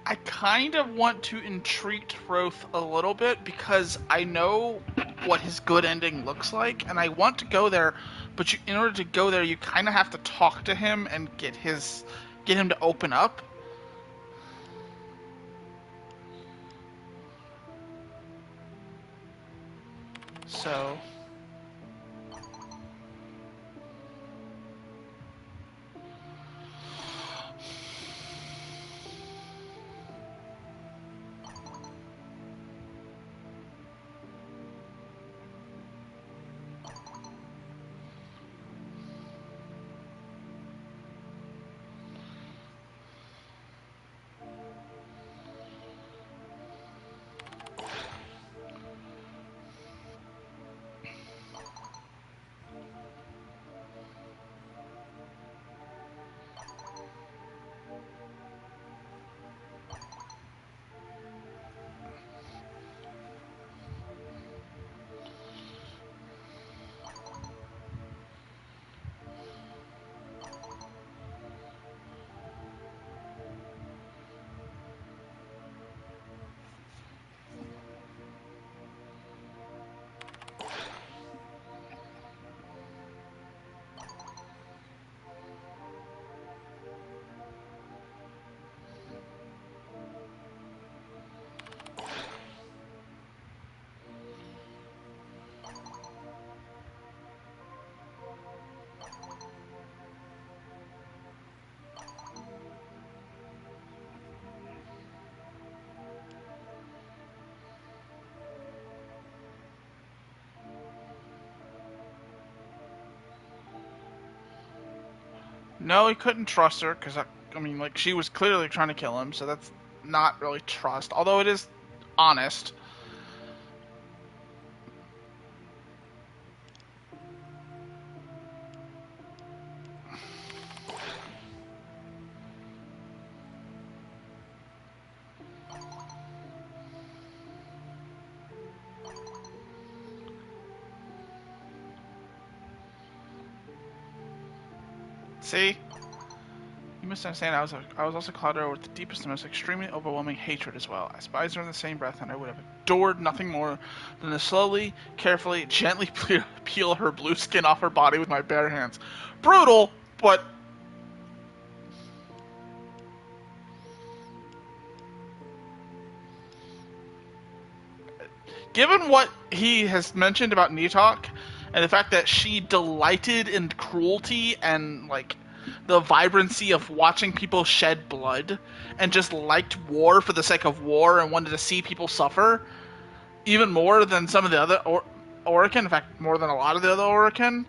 I kind of want to entreat Roth a little bit because I know what his good ending looks like, and I want to go there. But in order to go there, you kind of have to talk to him and get him to open up. So no, he couldn't trust her because I mean, like, she was clearly trying to kill him, so that's not really trust. Although it is honest. See? You misunderstand. I was also clouded over with the deepest and most extremely overwhelming hatred as well. I despised her in the same breath, and I would have adored nothing more than to slowly, carefully, gently peel her blue skin off her body with my bare hands. Brutal, but given what he has mentioned about Neetok, and the fact that she delighted in cruelty and, like, the vibrancy of watching people shed blood, and just liked war for the sake of war and wanted to see people suffer, even more than some of the other Orokin, in fact, more than a lot of the other Orokin.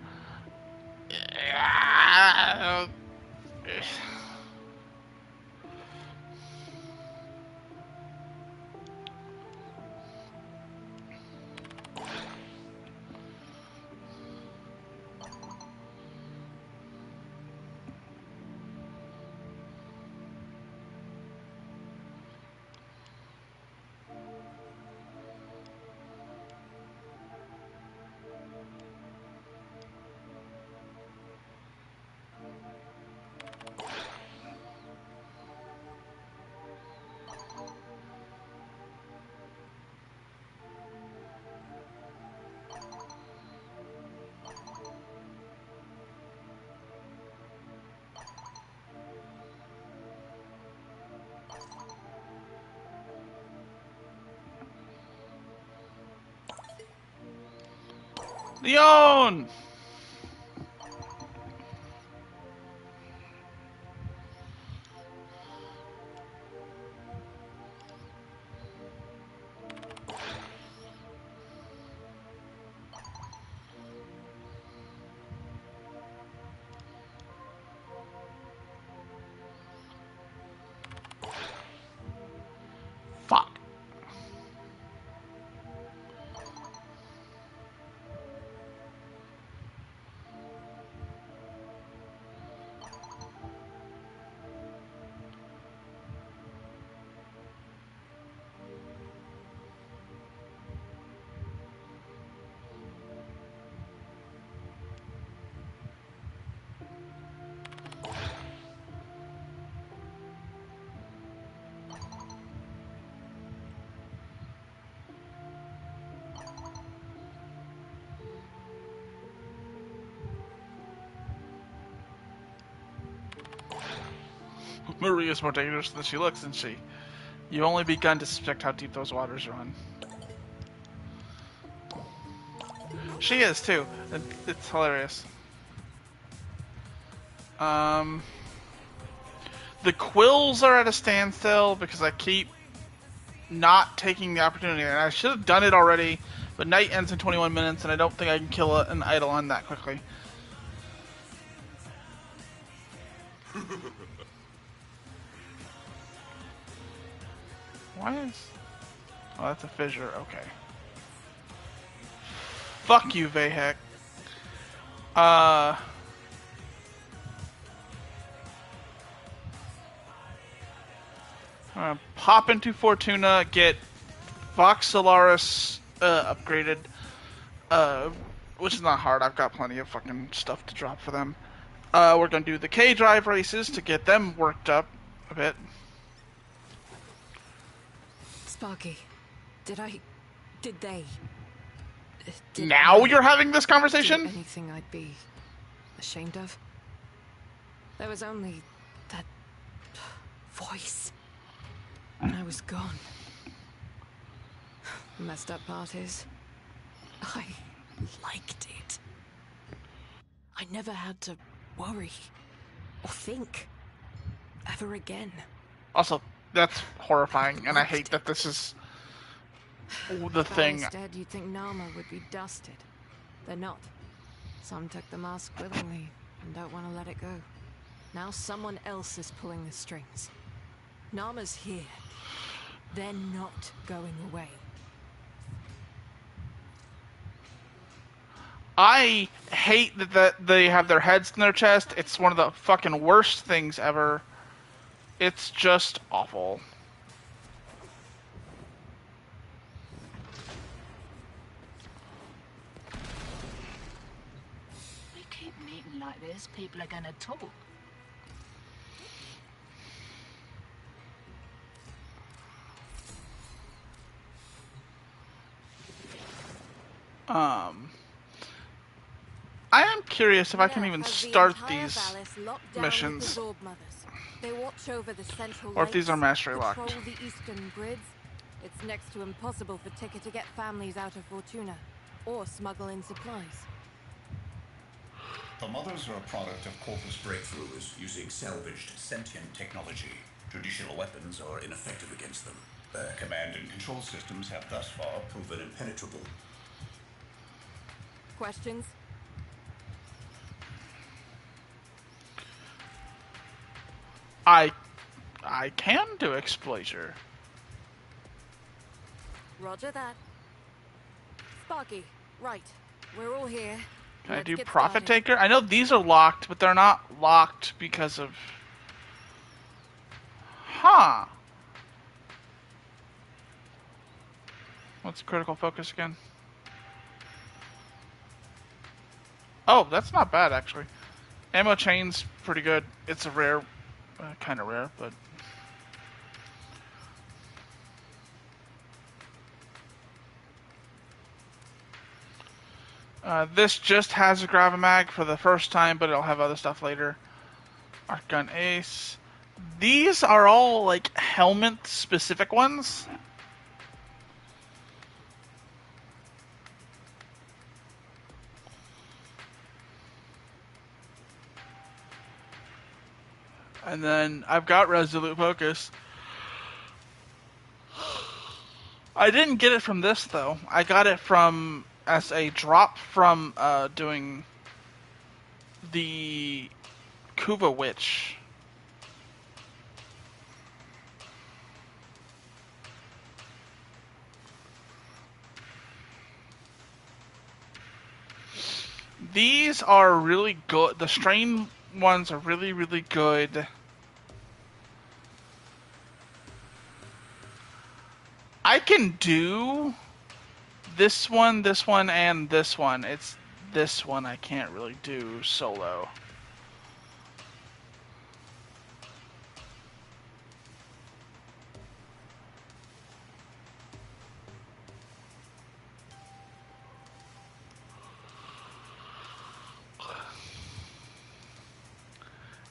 Leon! Fuck. Maria's more dangerous than she looks, isn't she? You've only begun to suspect how deep those waters run. She is, too. It's hilarious. The quills are at a standstill because I keep not taking the opportunity. And I should have done it already, but night ends in 21 minutes, and I don't think I can kill an Eidolon that quickly. Why is... Oh, that's a fissure. Okay. Fuck you, Vahek. I'm gonna pop into Fortuna, get Vox Solaris upgraded, which is not hard. I've got plenty of fucking stuff to drop for them. We're gonna do the K-Drive races to get them worked up a bit. Sparky, did they... Now you're having this conversation? Anything I'd be ashamed of? There was only that voice, and I was gone. The messed up part is, I liked it. I never had to worry or think ever again. Also, that's horrifying, and I hate that this is the thing. Instead, you'd think Nama would be dusted. They're not. Some took the mask willingly and don't want to let it go. Now someone else is pulling the strings. Nama's here. They're not going away. I hate that they have their heads in their chest. It's one of the fucking worst things ever. It's just awful. We keep meeting like this, people are gonna talk. I am curious if I can even start these missions, They watch over the central or if these are lakes, mastery locked. patrol the eastern grids. It's next to impossible for Ticker to get families out of Fortuna, or smuggle in supplies. The mothers are a product of Corpus breakthroughs using salvaged sentient technology. Traditional weapons are ineffective against them. Their command and control systems have thus far proven impenetrable. Questions? I can do exposure. Roger that. Sparky, right. We're all here. Can I Let's do get Profit started. Taker? I know these are locked, but they're not locked because of... Huh. What's critical focus again? Oh, that's not bad, actually. Ammo chain's pretty good. It's a rare... kind of rare, but... This just has a Gravamag for the first time, but it'll have other stuff later. Arc Gun Ace. These are all, like, helmet-specific ones. And then I've got Resolute Focus. I didn't get it from this, though. I got it from... as a drop from doing the Kuva Witch. These are really good. The Strain ones are really, really good. I can do this one, and this one. It's this one I can't really do solo.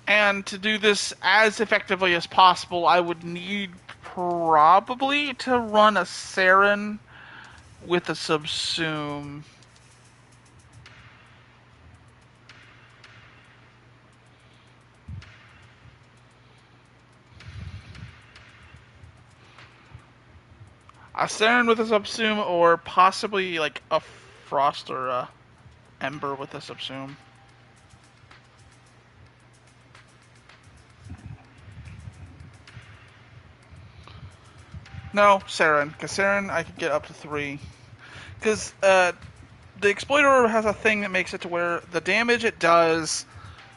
And to do this as effectively as possible, I would need probably to run a Saren with a Subsume. A Saren with a Subsume, or possibly like a Frost or a Ember with a Subsume. No, Saren. Because Saren, I could get up to 3. Because the Exploiter has a thing that makes it to where the damage it does,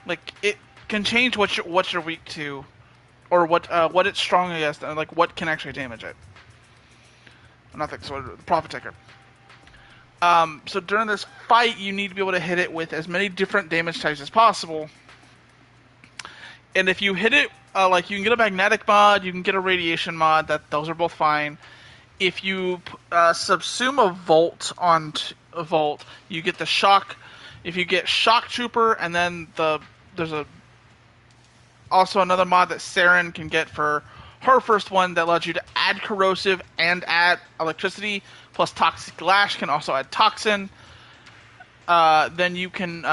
like, it can change what you're weak to, or what it's strong against, and like what can actually damage it. Not the Exploiter, the Profit Taker. So during this fight, you need to be able to hit it with as many different damage types as possible. And if you hit it, like, you can get a magnetic mod, you can get a radiation mod. Those are both fine. If you subsume a Volt on a Volt, you get the shock. If you get Shock Trooper, and then there's also another mod that Saren can get for her first one that allows you to add corrosive and add electricity, plus Toxic Lash can also add toxin. Then you can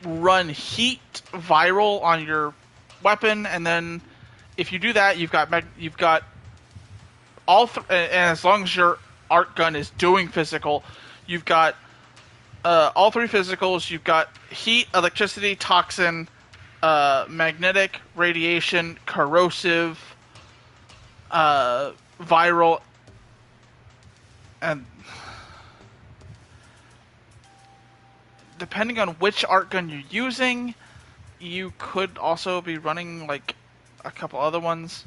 run heat viral on your weapon, and then if you do that, you've got all and as long as your arc gun is doing physical, you've got all 3 physicals. You've got heat, electricity, toxin, magnetic, radiation, corrosive, viral, and depending on which art gun you're using, you could also be running like a couple other ones.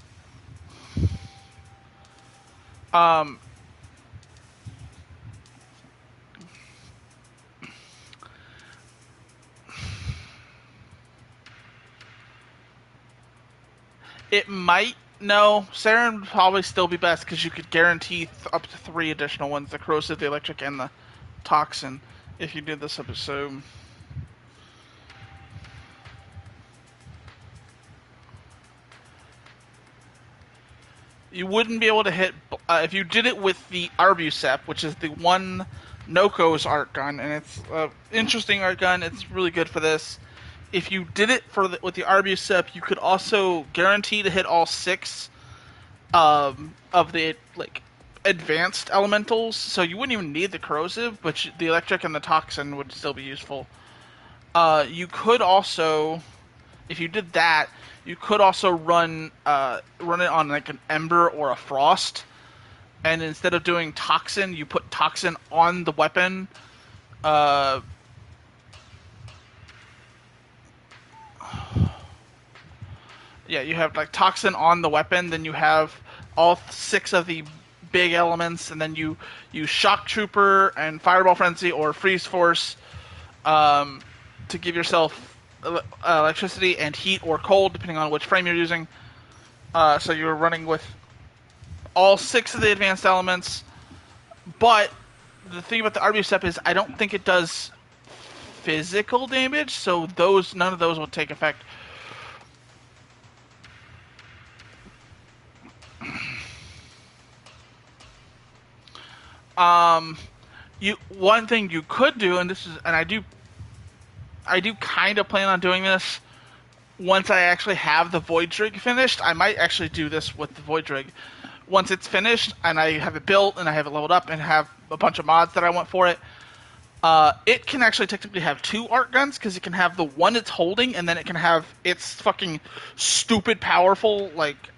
It might. No, Saren would probably still be best because you could guarantee up to 3 additional ones: the corrosive, the electric, and the toxin. If you did this episode, you wouldn't be able to hit if you did it with the Arbucep, which is the one Noko's art gun, and it's an interesting art gun. It's really good for this. If you did it with the Arbucep, you could also guarantee to hit all 6 of the like advanced elementals. So you wouldn't even need the corrosive, but the electric and the toxin would still be useful. You could also, if you did that, you could also run it on like an ember or a frost, and instead of doing toxin, you put toxin on the weapon. Yeah, you have like toxin on the weapon, then you have all 6 of the big elements, and then you use shock trooper and fireball frenzy or freeze force to give yourself electricity and heat or cold, depending on which frame you're using. So you're running with all 6 of the advanced elements, but the thing about the Arbucep is I don't think it does physical damage, so none of those will take effect. One thing you could do, and I do kind of plan on doing this once I actually have the Void Rig finished. I might actually do this with the Void Rig. Once it's finished and I have it built and I have it leveled up and have a bunch of mods that I want for it, it can actually technically have 2 art guns, because it can have the one it's holding, and then it can have its fucking stupid powerful, like,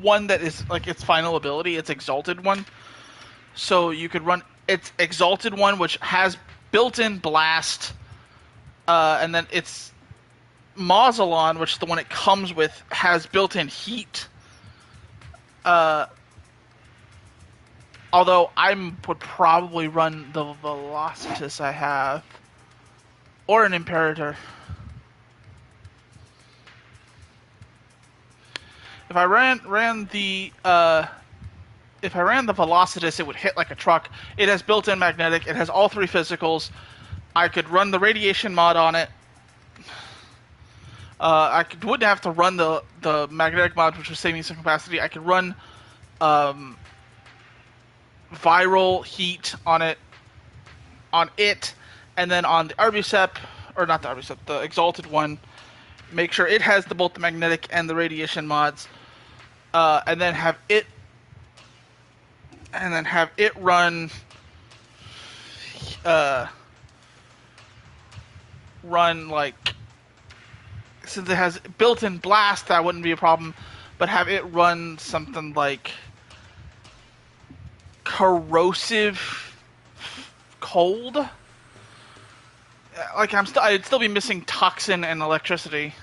one that is like its final ability, its exalted one. So you could run its exalted one, which has built-in blast, and then its Mausolon, which is the one it comes with, has built-in heat. Although I would probably run the Velocitus I have, or an Imperator. If I ran the Velocitus, it would hit like a truck. It has built-in magnetic. It has all 3 physicals. I could run the radiation mod on it. Wouldn't have to run the magnetic mod, which would save me some capacity. I could run viral heat on it, and then on the Arbucep, or not the Arbucep, the exalted one, make sure it has both the magnetic and the radiation mods, and then have it run like, since it has built-in blast, that wouldn't be a problem, but have it run something like corrosive cold. Like I'd still be missing toxin and electricity.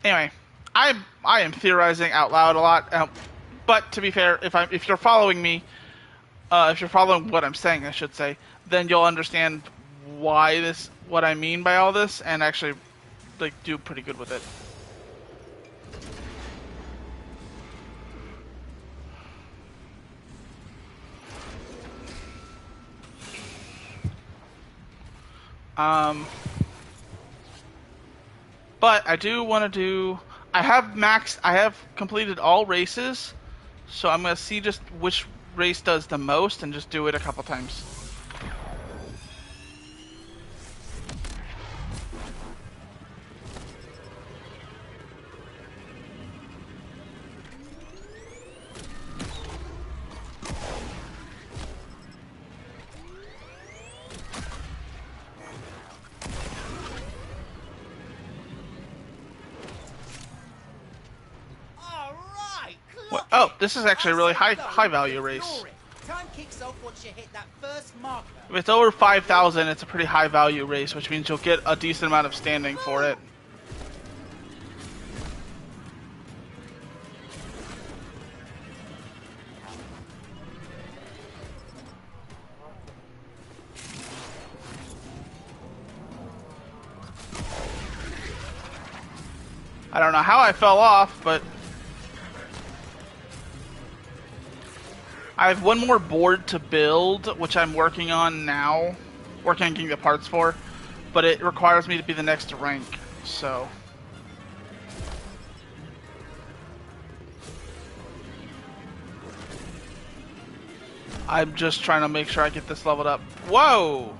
Anyway, I am theorizing out loud a lot, but to be fair, if you're following me, if you're following what I'm saying, I should say, then you'll understand what I mean by all this, and actually like do pretty good with it. But I do want to do. I have completed all races, so I'm gonna see just which race does the most and just do it a couple times. Oh, this is actually a really high value race. Time kicks off once you hit that first marker. If it's over 5,000, it's a pretty high value race, which means you'll get a decent amount of standing for it. I don't know how I fell off, but I have one more board to build, which I'm working on now. Working on getting the parts for, but it requires me to be the next rank, so. I'm just trying to make sure I get this leveled up. Whoa!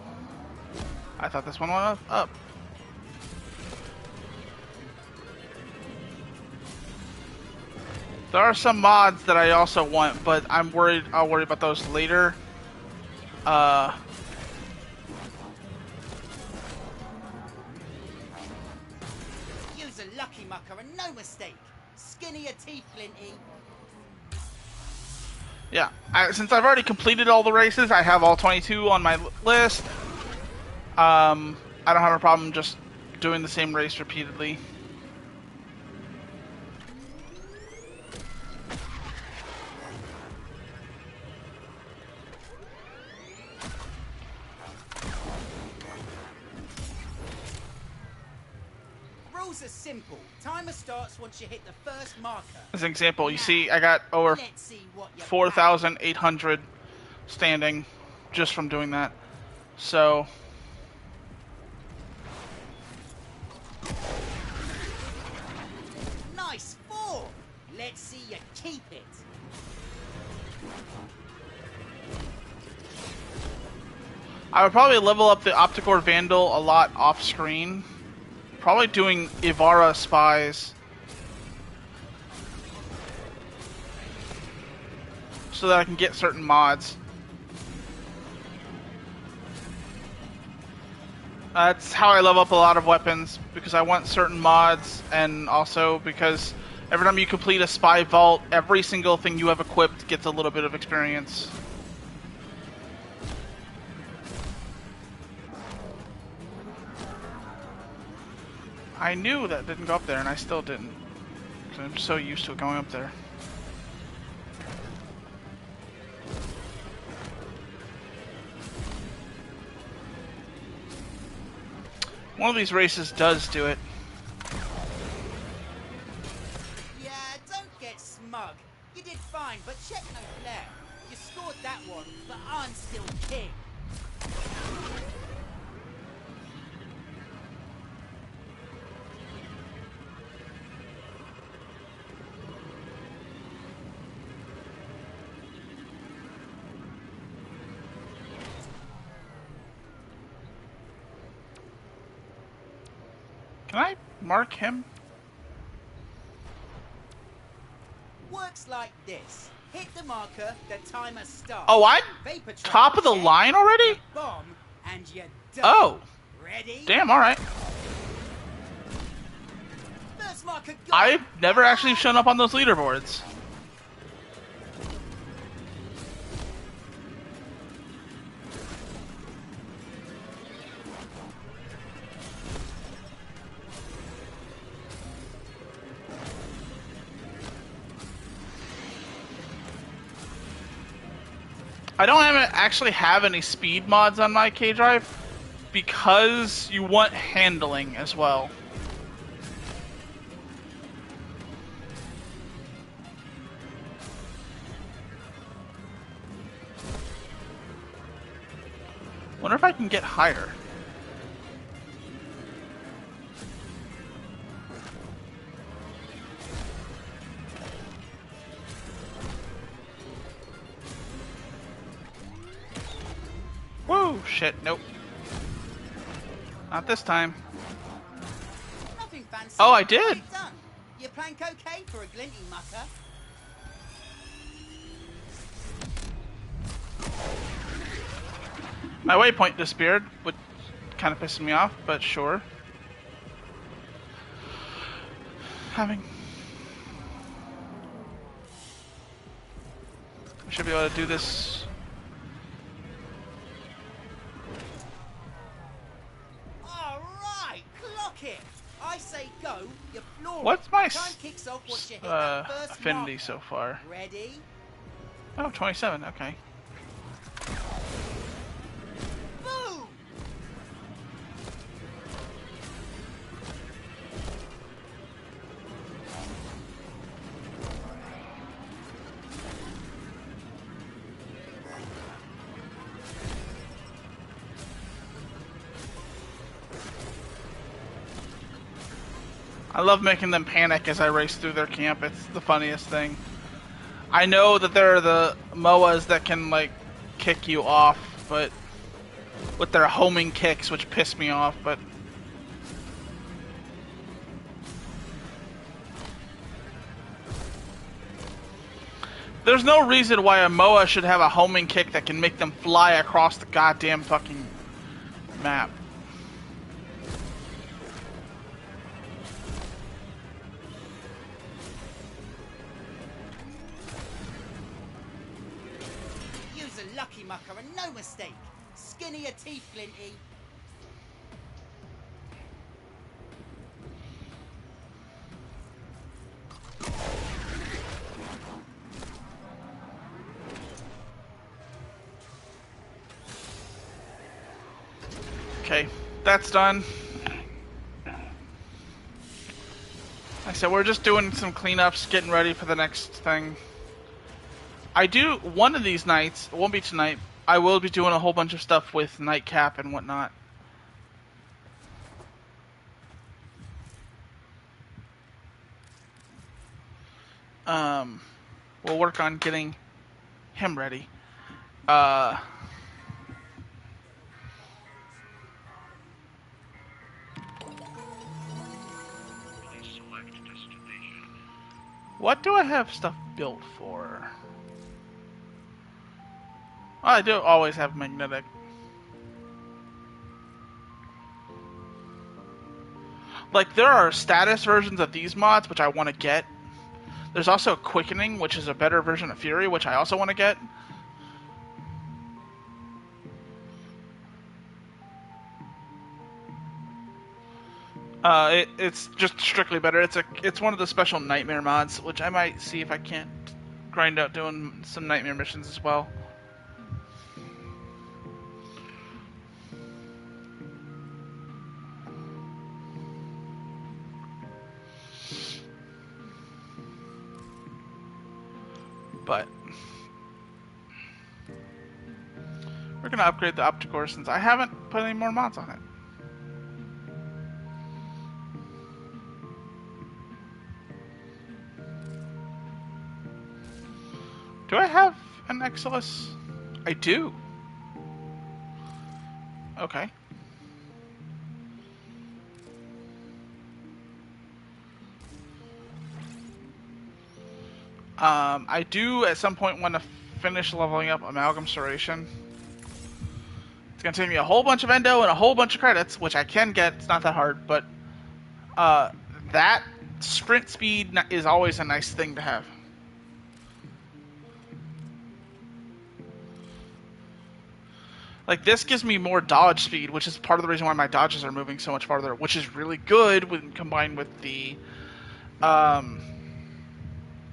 I thought this one went up. There are some mods that I also want, but I'll worry about those later. Use a lucky mucker and no mistake. Skinny your teeth, Flinty. Yeah, since I've already completed all the races, I have all 22 on my list. I don't have a problem just doing the same race repeatedly. Rules are simple. Timer starts once you hit the first marker. As an example, you see I got over 4,800 standing just from doing that. So nice 4. Let's see you keep it. I would probably level up the Opticor Vandal a lot off screen. Probably doing Ivara spies so that I can get certain mods. That's how I level up a lot of weapons, because I want certain mods, and also because every time you complete a spy vault, every single thing you have equipped gets a little bit of experience. I knew that didn't go up there, and I still didn't. Because I'm so used to it going up there. One of these races does do it. Yeah, don't get smug. You did fine, but check no flair. You scored that one, but I'm still king. Can I mark him? Works like this. Hit the marker, the timer starts. Oh, I'm Vapor trap top of the check, line already? bomb, and you're done. Oh. Ready? Damn, alright. First marker gone. I've never actually shown up on those leaderboards. I don't actually have any speed mods on my K drive because you want handling as well. Wonder if I can get higher. Whoa, shit, nope. Not this time. Nothing fancy. Oh, I did. Done. You plank okay for a glinty mucker? My waypoint disappeared, which kind of pissed me off, but sure. should be able to do this. All right, clock it. I say go, you floor What's it. my Time kicks off once you hit that first affinity marker. so far? Ready? Oh, 27, okay. Boom! I love making them panic as I race through their camp. It's the funniest thing. I know that there are the MOAs that can, like, kick you off, but with their homing kicks, which piss me off, but there's no reason why a MOA should have a homing kick that can make them fly across the goddamn fucking map. Use a lucky mucker and no mistake. Skinny your teeth, Flinty. Okay, that's done. Like I said, we're just doing some cleanups, getting ready for the next thing. I do, one of these nights, it won't be tonight, I will be doing a whole bunch of stuff with Nightcap and whatnot. We'll work on getting him ready. What do I have stuff built for? Oh, I do always have magnetic. Like, there are status versions of these mods, which I want to get. There's also Quickening, which is a better version of Fury, which I also want to get. It's just strictly better. It's one of the special Nightmare mods, which I might see if I can't grind out doing some Nightmare missions as well. But we're gonna upgrade the Opticore since I haven't put any more mods on it. Do I have an Exilus? I do. Okay. I do at some point want to finish leveling up Amalgam Serration. It's gonna take me a whole bunch of endo and a whole bunch of credits, which I can get. It's not that hard, but that sprint speed is always a nice thing to have. Like, this gives me more dodge speed, which is part of the reason why my dodges are moving so much farther, which is really good when combined with the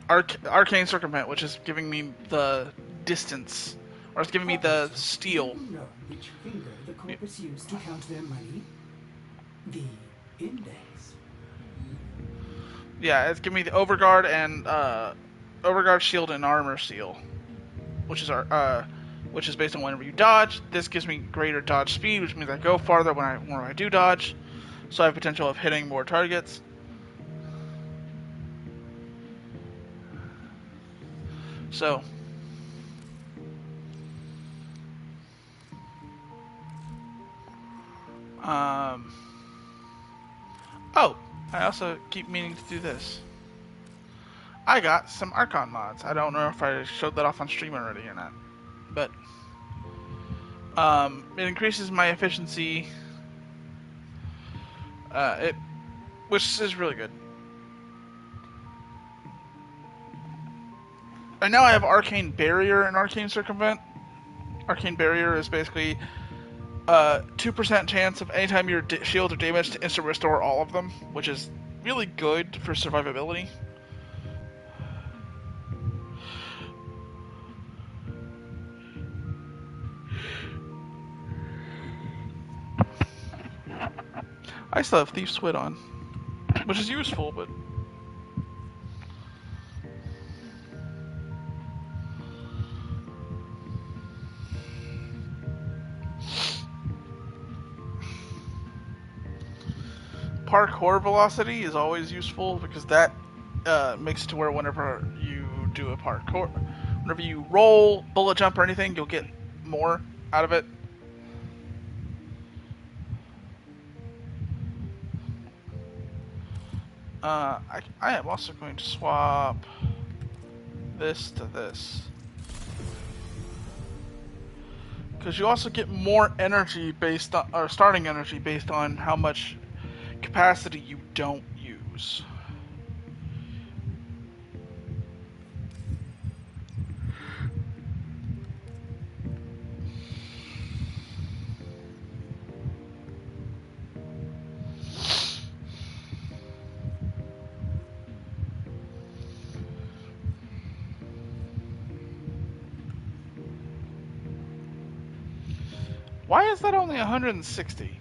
Arcane Circumvent, which is giving me the distance, or it's giving me the steal. Do you know which finger the corpus used to count their money? The index. Yeah, it's giving me the Overguard and Overguard Shield and Armor Seal, which is based on whenever you dodge. This gives me greater dodge speed, which means I go farther when I do dodge, so I have potential of hitting more targets. So, oh, I also keep meaning to do this. I got some Archon mods. I don't know if I showed that off on stream already or not, but it increases my efficiency, which is really good. And now I have Arcane Barrier and Arcane Circumvent. Arcane Barrier is basically 2% chance of anytime your shield or damage to instant restore all of them, which is really good for survivability. I still have Thief's Wit on, which is useful, but... Parkour velocity is always useful because that makes it to where whenever you do a parkour, whenever you roll, bullet jump, or anything, you'll get more out of it. I am also going to swap this to this. Because you also get more energy based on, or starting energy based on how much capacity you don't use. Why is that only 160?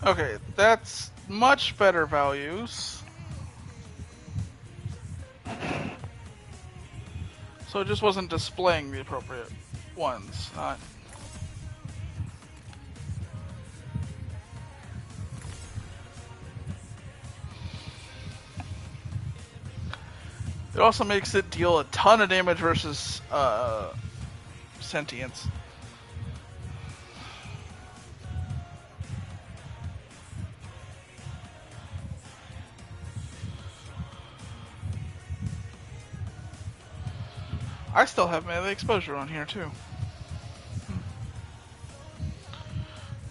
Okay, that's much better values. So it just wasn't displaying the appropriate ones. It also makes it deal a ton of damage versus sentience. I still have melee exposure on here too.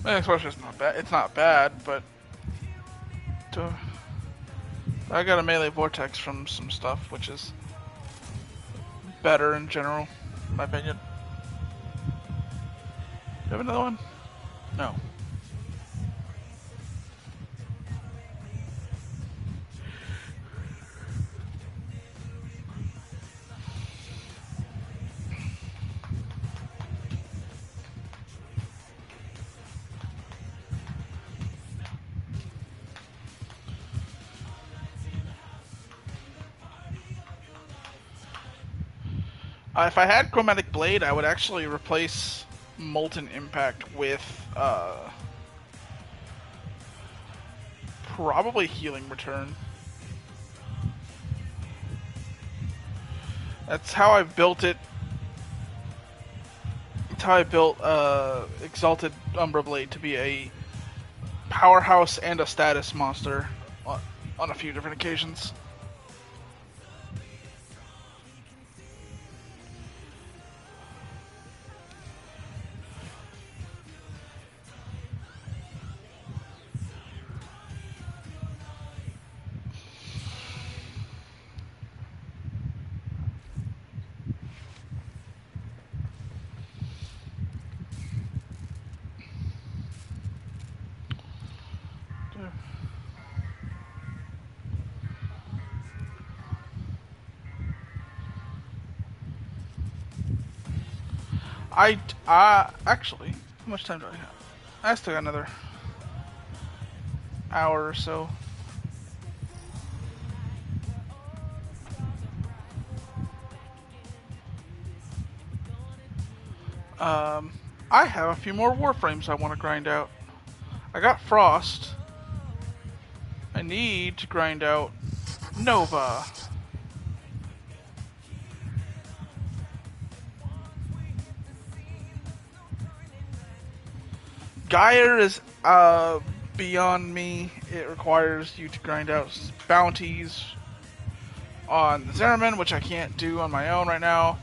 Melee exposure is not bad. It's not bad, but I got a melee vortex from some stuff, which is better in general, in my opinion. Do you have another one? No. If I had Chromatic Blade, I would actually replace Molten Impact with probably Healing Return. That's how I built it. That's how I built Exalted Umbra Blade to be a powerhouse and a status monster on a few different occasions. Actually, how much time do I have? I still got another hour or so. I have a few more Warframes I want to grind out. I got Frost. I need to grind out Nova. Gyre is beyond me. It requires you to grind out bounties on the Zeraman, which I can't do on my own right now.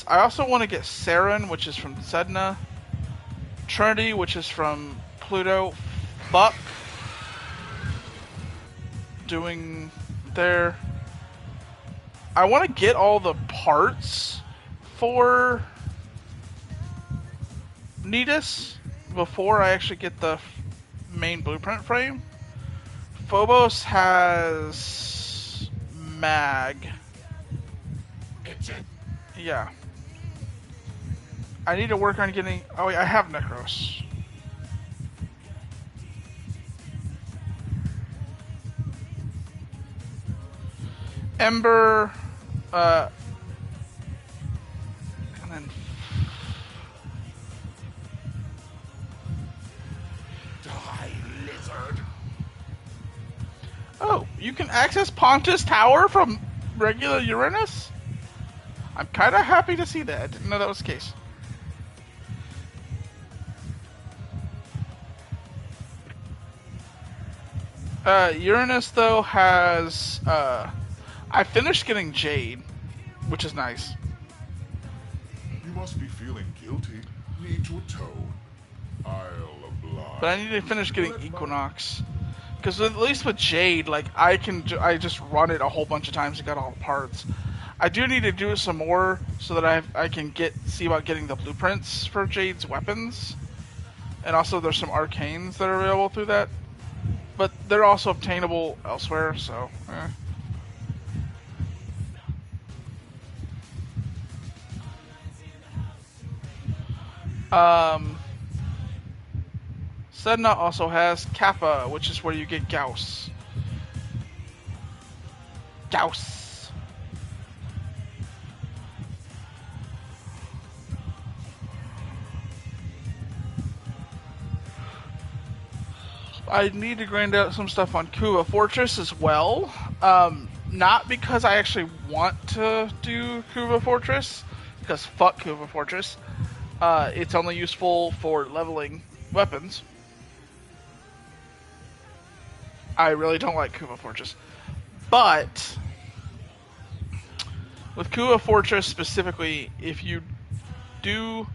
I also want to get Saren, which is from Sedna. Trinity, which is from Pluto. Fuck. Doing there. I want to get all the parts for Nidus before I actually get the main blueprint frame. Phobos has mag. Yeah. I need to work on getting... Oh, yeah, I have Necros. Ember... and then... Die, lizard! Oh, you can access Pontus Tower from regular Uranus? I'm kind of happy to see that. I didn't know that was the case. Uranus, though, has... I finished getting Jade, which is nice. You must be feeling guilty. Need to atone. I'll oblige. But I need to finish getting Equinox. Because at least with Jade, like, I just run it a whole bunch of times and got all the parts. I do need to do it some more so that I can see about getting the blueprints for Jade's weapons. And also there's some arcanes that are available through that. But they're also obtainable elsewhere, so... Sedna also has Kappa, which is where you get Gauss. Gauss. I need to grind out some stuff on Kuva Fortress as well. Not because I actually want to do Kuva Fortress, because fuck Kuva Fortress. It's only useful for leveling weapons. I really don't like Kuva Fortress. But with Kuva Fortress specifically, if you do...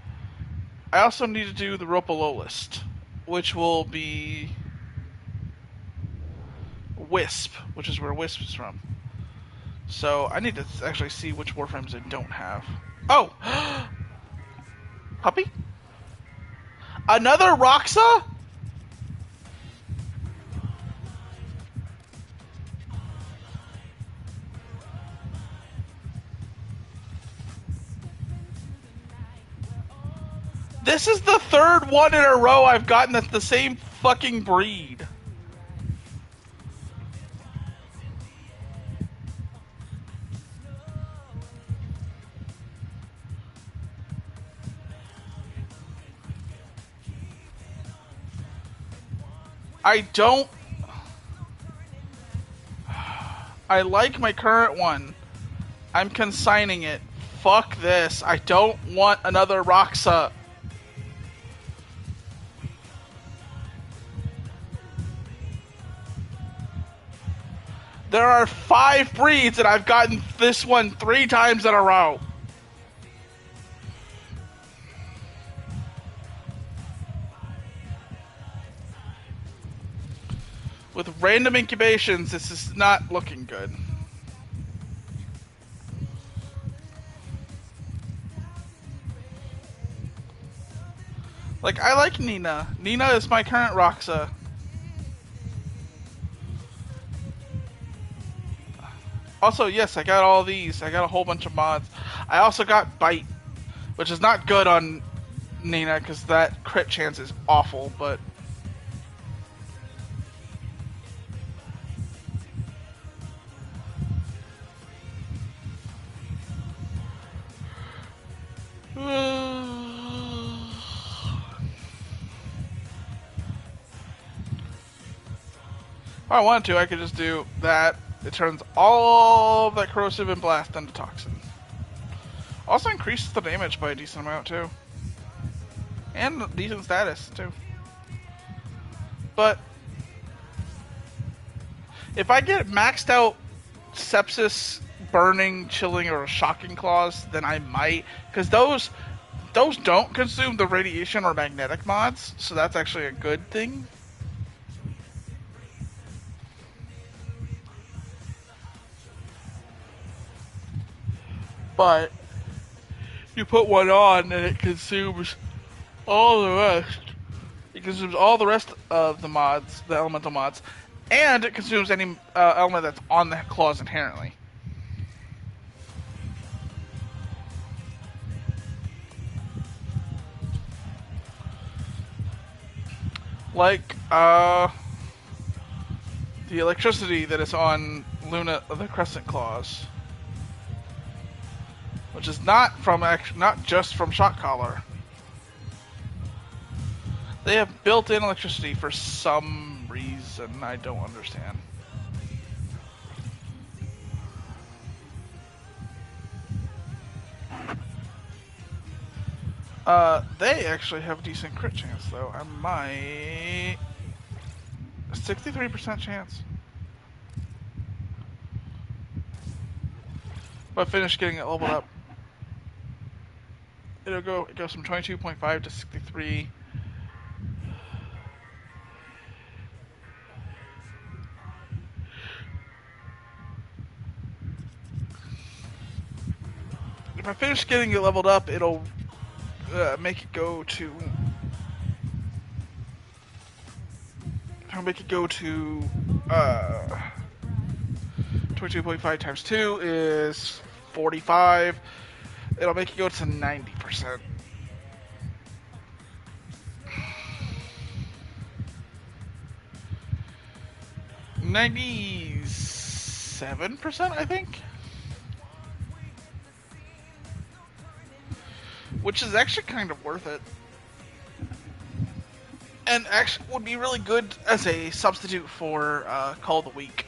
I also need to do the Ropalo list, which will be Wisp, which is where Wisp is from. So I need to actually see which Warframes I don't have. Oh! Puppy? Another Roxa? This is the third one in a row I've gotten that's the same fucking breed. I don't... I like my current one. I'm consigning it. Fuck this. I don't want another Roxa. There are 5 breeds and I've gotten this one 3 times in a row. With random incubations, this is not looking good. Like, I like Nina. Nina is my current Roxa. Also, yes, I got all these. I got a whole bunch of mods. I also got Bite, which is not good on Nina because that crit chance is awful, but... If I wanted to, I could just do that. It turns all of that corrosive and blast into toxin. Also increases the damage by a decent amount too. And decent status too. but if I get maxed out sepsis, burning, chilling, or shocking claws, then I might, because those don't consume the radiation or magnetic mods, so that's actually a good thing. But you put one on and it consumes all the rest. It consumes all the rest of the mods, the elemental mods, and it consumes any element that's on the claws inherently. Like, the electricity that is on Luna, the Crescent Claws. Which is not just from Shock Collar. They have built-in electricity for some reason I don't understand. They actually have a decent crit chance, though. I might... 63% chance. If I finish getting it leveled up, it goes from 22.5 to 63. If I finish getting it leveled up, it'll make it go to... I'll make it go to 22.5 times 2 is 45. It'll make it go to 90%. $97%, I think. Which is actually kind of worth it. And actually would be really good as a substitute for Call of the Week.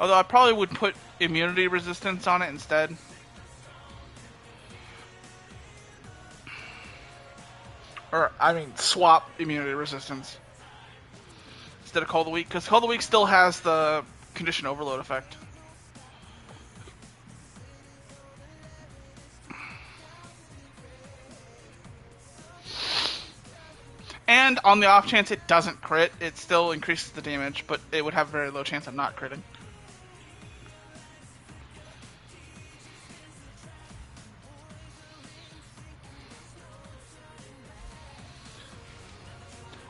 Although I probably would put immunity resistance on it instead. Or, I mean, swap immunity resistance instead of Call of the Week, because Call of the Week still has the condition overload effect. And on the off chance it doesn't crit, it still increases the damage, but it would have a very low chance of not critting.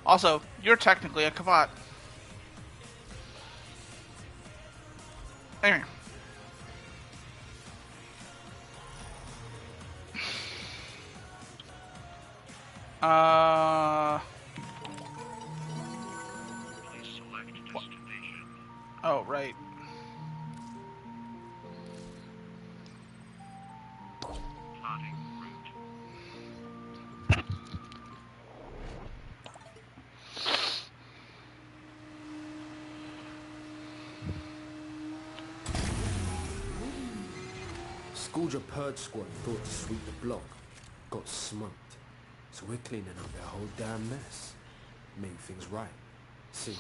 Also, you're technically a Kavat. Anyway. Oh, right. Scourger Purge Squad thought to sweep the block. Got smoked. So we're cleaning up their whole damn mess. Make things right. See.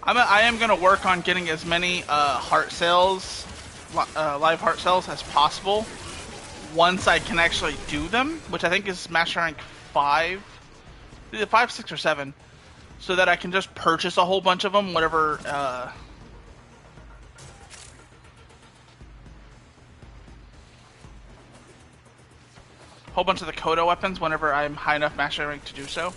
I am going to work on getting as many heart cells, live heart cells as possible once I can actually do them, which I think is Master Rank 5, either 5, 6, or 7, so that I can just purchase a whole bunch of them, whatever, whole bunch of the Kodo weapons whenever I'm high enough Master Rank to do so.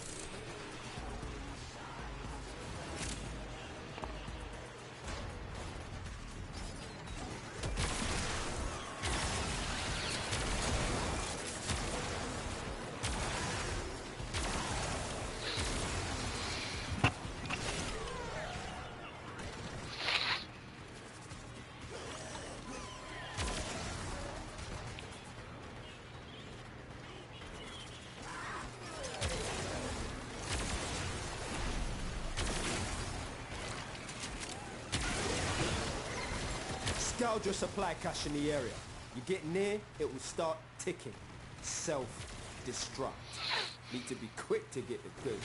Gouge your supply cache in the area. You get near, it will start ticking. Self-destruct. Need to be quick to get the goods.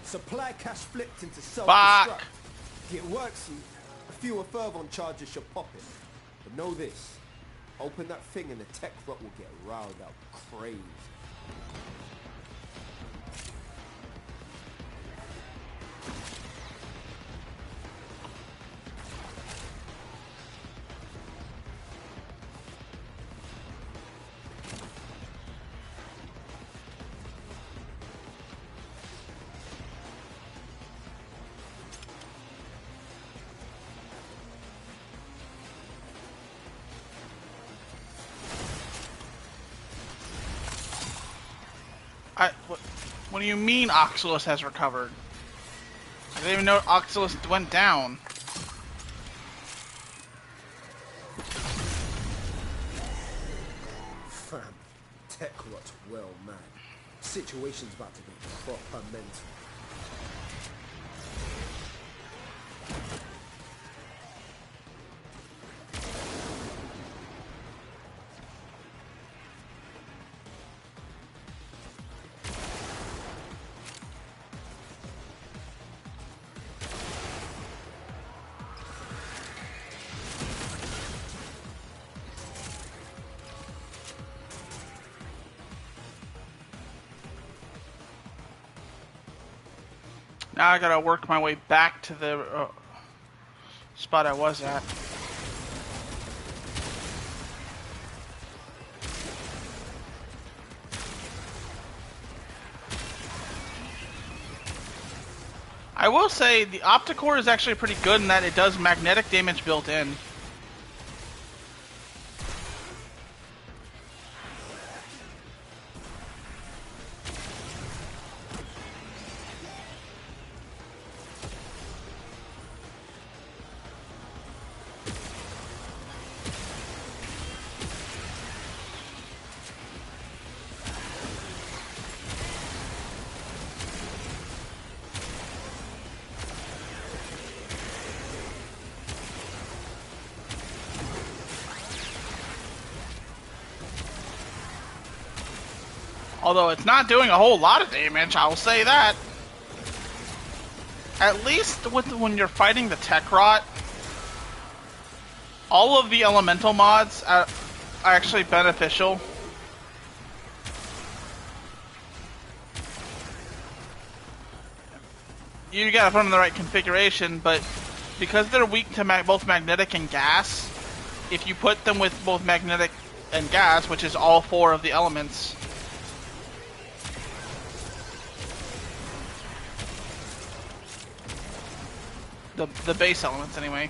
Supply cache flipped into self-destruct. It works you. A fewer fervon charges should pop it. But know this. Open that thing and the tech rot will get riled up crazy. What do you mean Oxylus has recovered? I didn't even know Oxylus went down. Fam, tech rot's well mad. Situation's about to get proper mental. Now I gotta work my way back to the spot I was at. I will say the Opticore is actually pretty good in that it does magnetic damage built in. Although it's not doing a whole lot of damage, I will say that. At least when you're fighting the tech rot, all of the elemental mods are actually beneficial. You gotta put them in the right configuration, but because they're weak to both magnetic and gas, if you put them with both magnetic and gas, which is all four of the elements, the base elements anyway.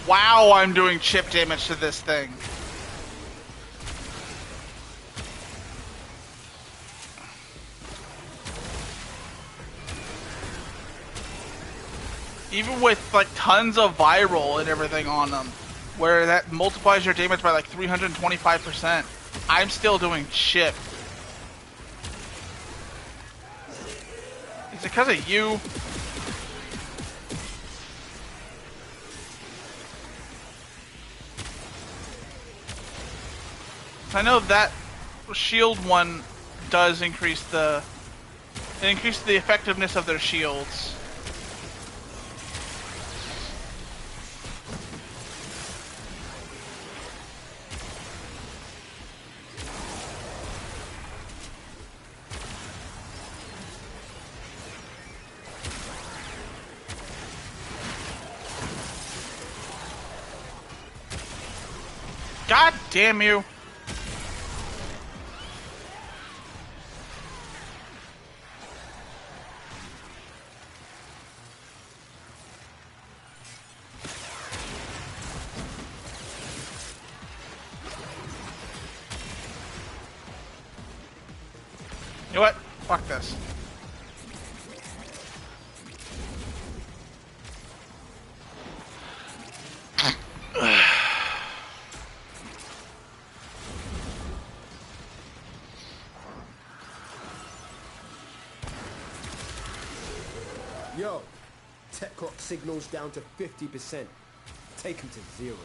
Wow, I'm doing chip damage to this thing. Even with like tons of viral and everything on them. where that multiplies your damage by like 325%. I'm still doing shit. Is it because of you? I know that shield one does increase the... It increases the effectiveness of their shields. God damn you! You know what? Fuck this. Yo, tech clock signals down to 50%. Take him to 0.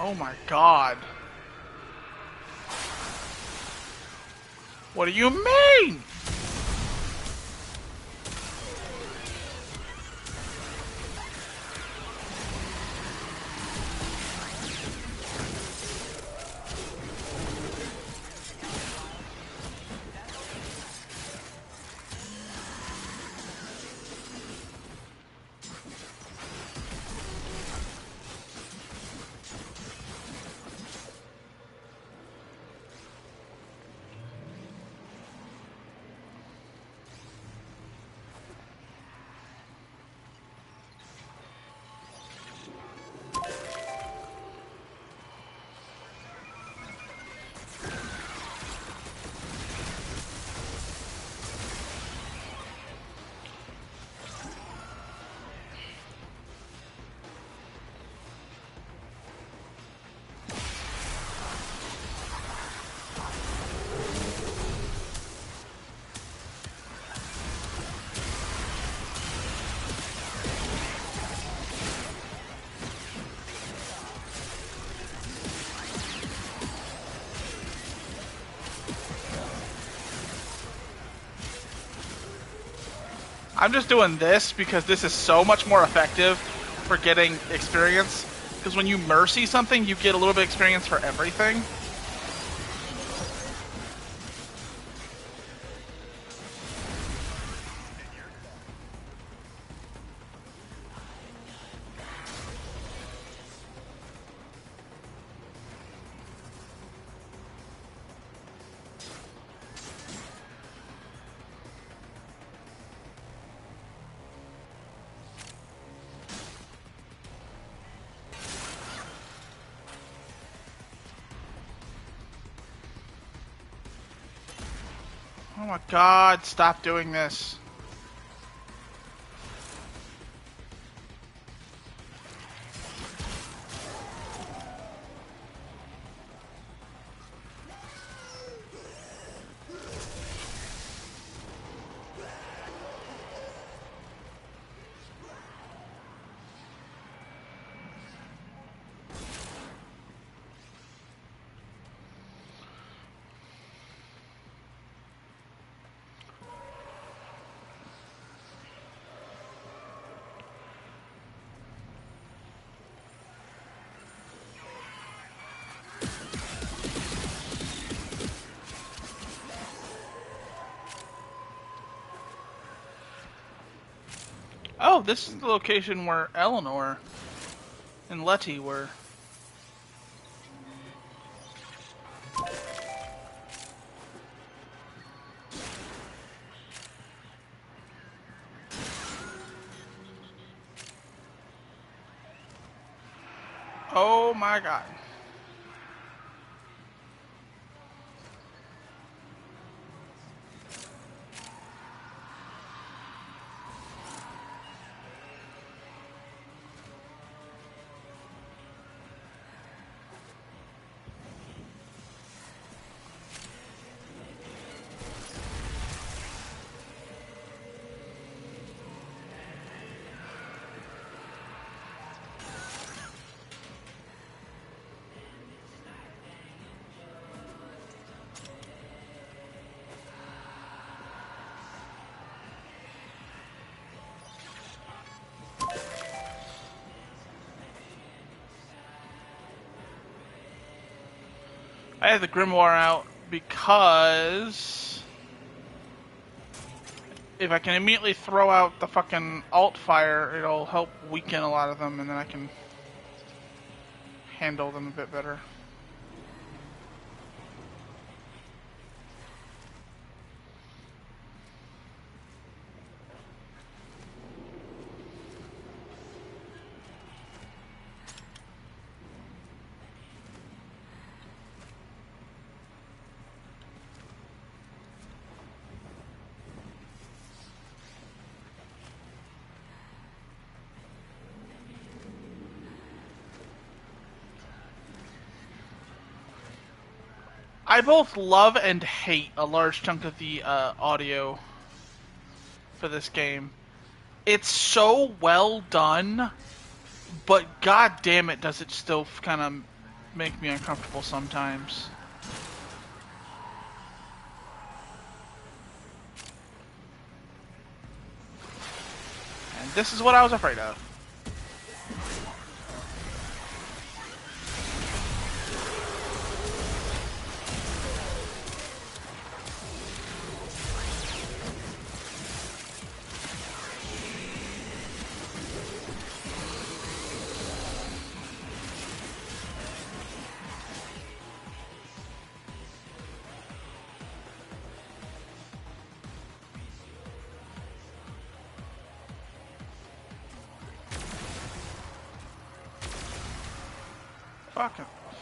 Oh my god. What do you mean? I'm just doing this because this is so much more effective for getting experience. Because when you mercy something, you get a little bit of experience for everything. Oh my god, stop doing this. Oh, this is the location where Eleanor and Letty were. Oh my god. I have the Grimoire out because if I can immediately throw out the fucking alt fire, it'll help weaken a lot of them, and then I can handle them a bit better. I both love and hate a large chunk of the audio for this game. It's so well done, but god damn it does it still kind of make me uncomfortable sometimes. And this is what I was afraid of.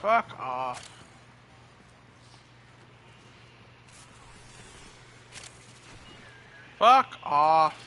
Fuck off. Fuck off.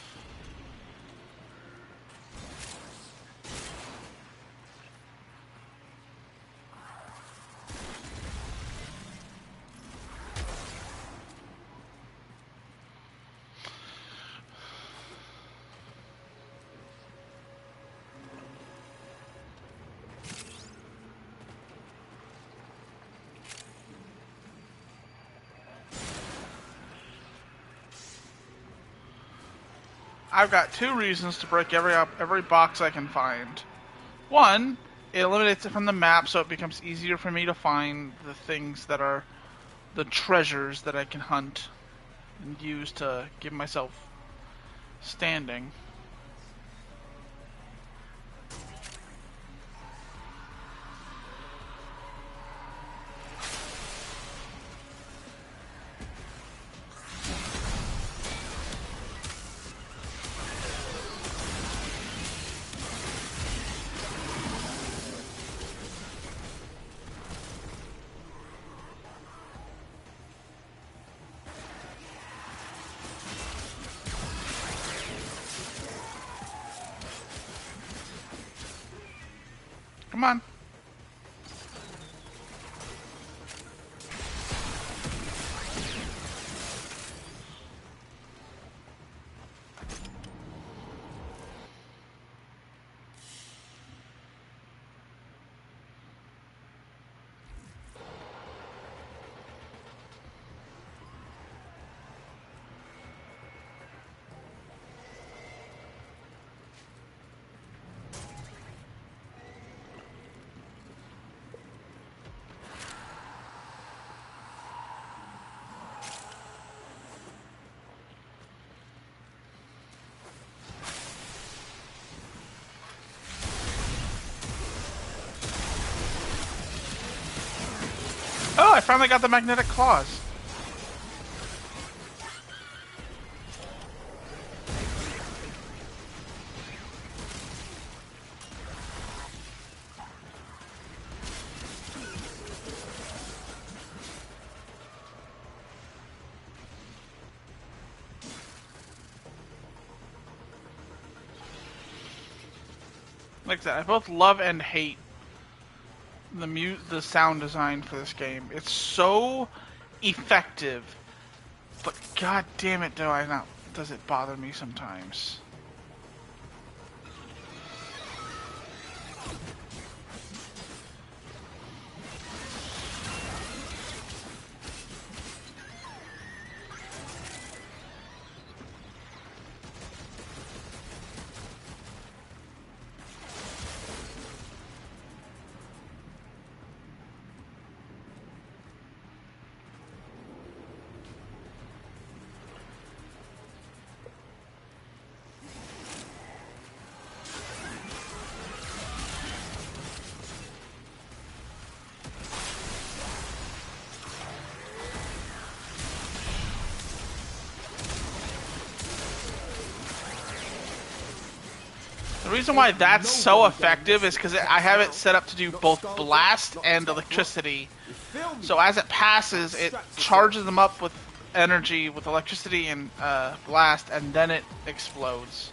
I've got two reasons to break every box I can find. One, it eliminates it from the map, so it becomes easier for me to find the things that are the treasures that I can hunt and use to give myself standing. Come on. Oh, I finally got the magnetic claws. Like I said, I both love and hate the sound design for this game. It's so effective, but god damn it, does it bother me sometimes. The reason why that's so effective is because I have it set up to do both blast and electricity. So as it passes, it charges them up with energy, with electricity and blast, and then it explodes.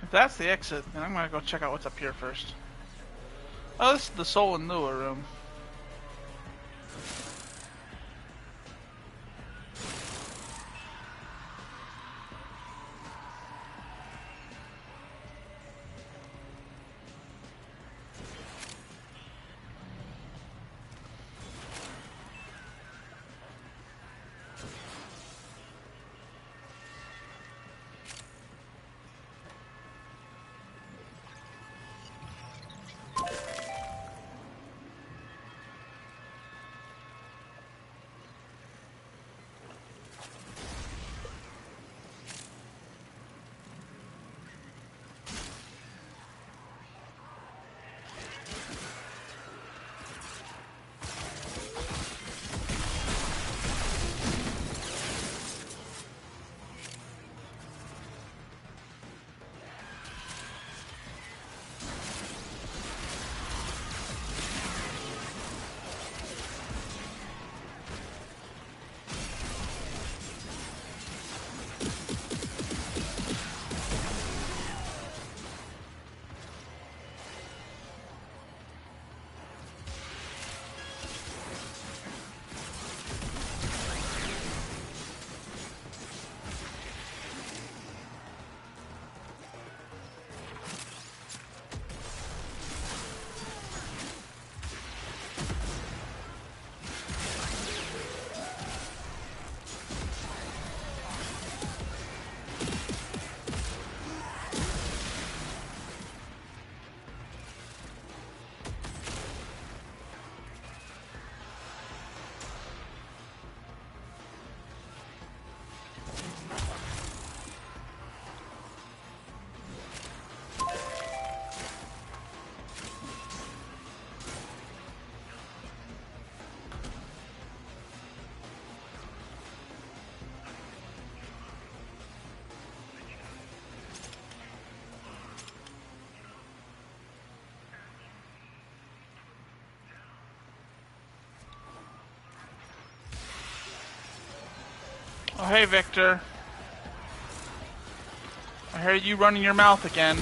If that's the exit, then I'm gonna go check out what's up here first. Oh, this is the Soul and Lua room. Oh, hey, Victor. I heard you running your mouth again.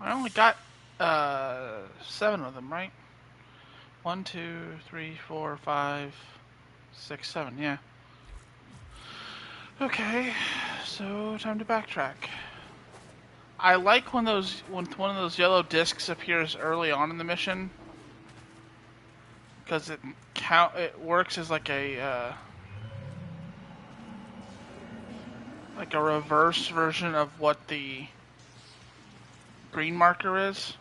I only got 7 of them, right? 1, 2, 3, 4, 5, 6, 7. Yeah. Okay, so time to backtrack. I like when one of those yellow discs appears early on in the mission, because it works as like a reverse version of what the green marker is.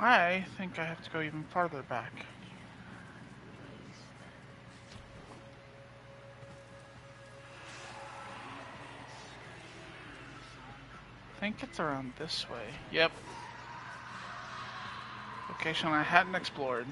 I think I have to go even farther back. I think it's around this way. Yep. Location I hadn't explored.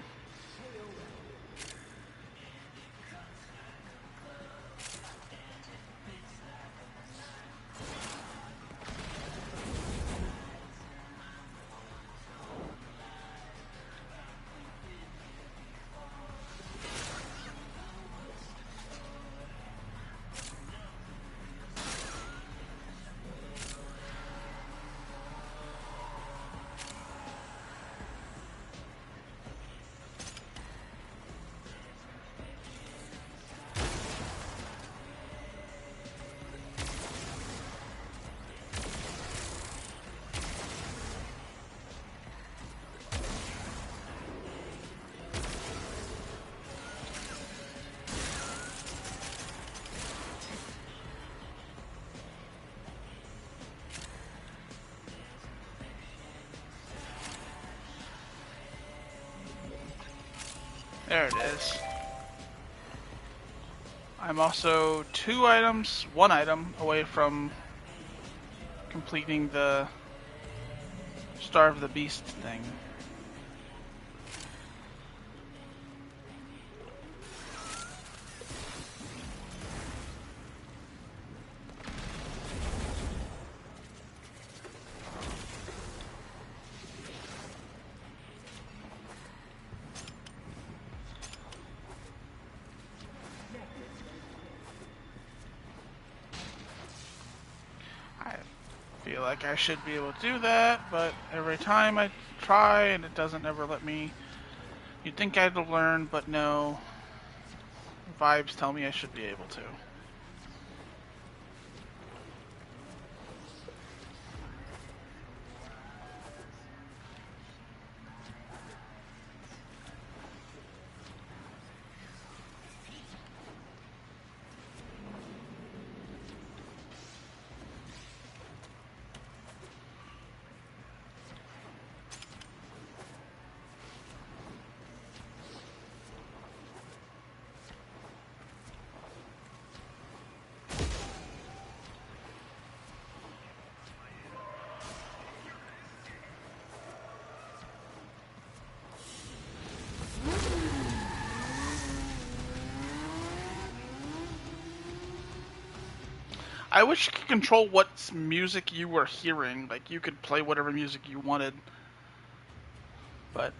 There it is. I'm also 1 item away from completing the Starve the Beast thing. feel like I should be able to do that, but every time I try and it doesn't ever let me. You'd think I'd learn, but no. Vibes tell me I should be able to. I wish you could control what music you were hearing. Like, you could play whatever music you wanted. But...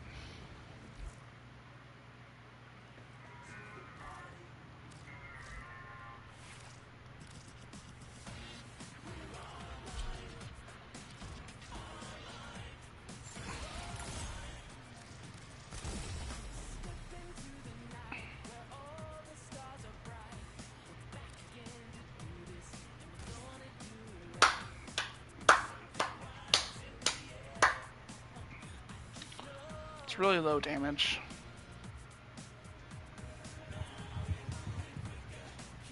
it's really low damage.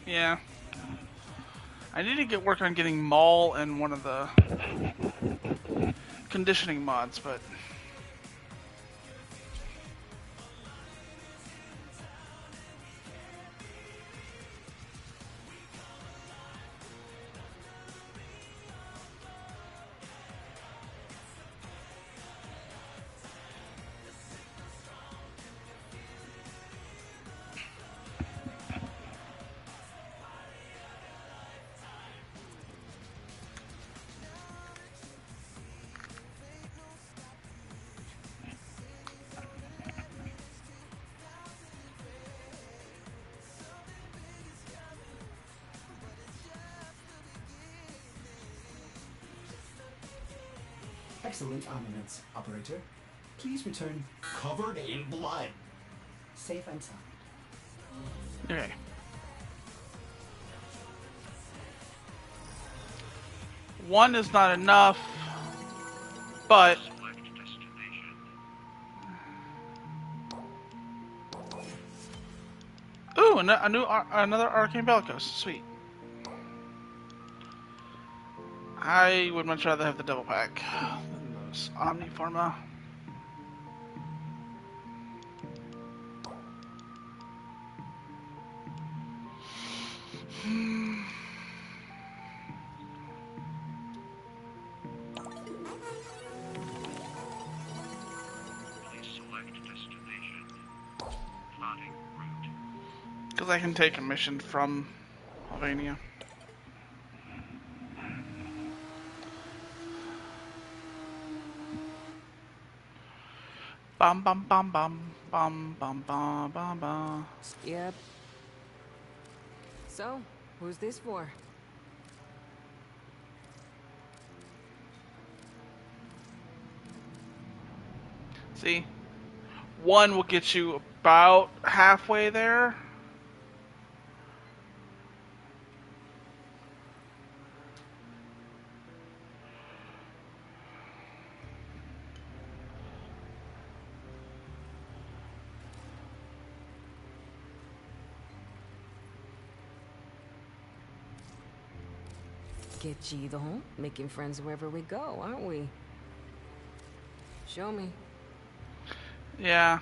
Yeah. I need to get work on getting Maul and one of the conditioning mods, but... Excellent armaments, operator. Please return Covered in blood. safe and sound. Okay. One is not enough, but... Ooh, another Arcane Bellicose. Sweet. I would much rather have the double pack than those Omniforma. Because I can take a mission from Albania. Bum bum bum bum bum bum bum bum bum. Yep. So, who's this for? See? One will get you about halfway there. Get chido, making friends wherever we go, aren't we? Show me. Yeah.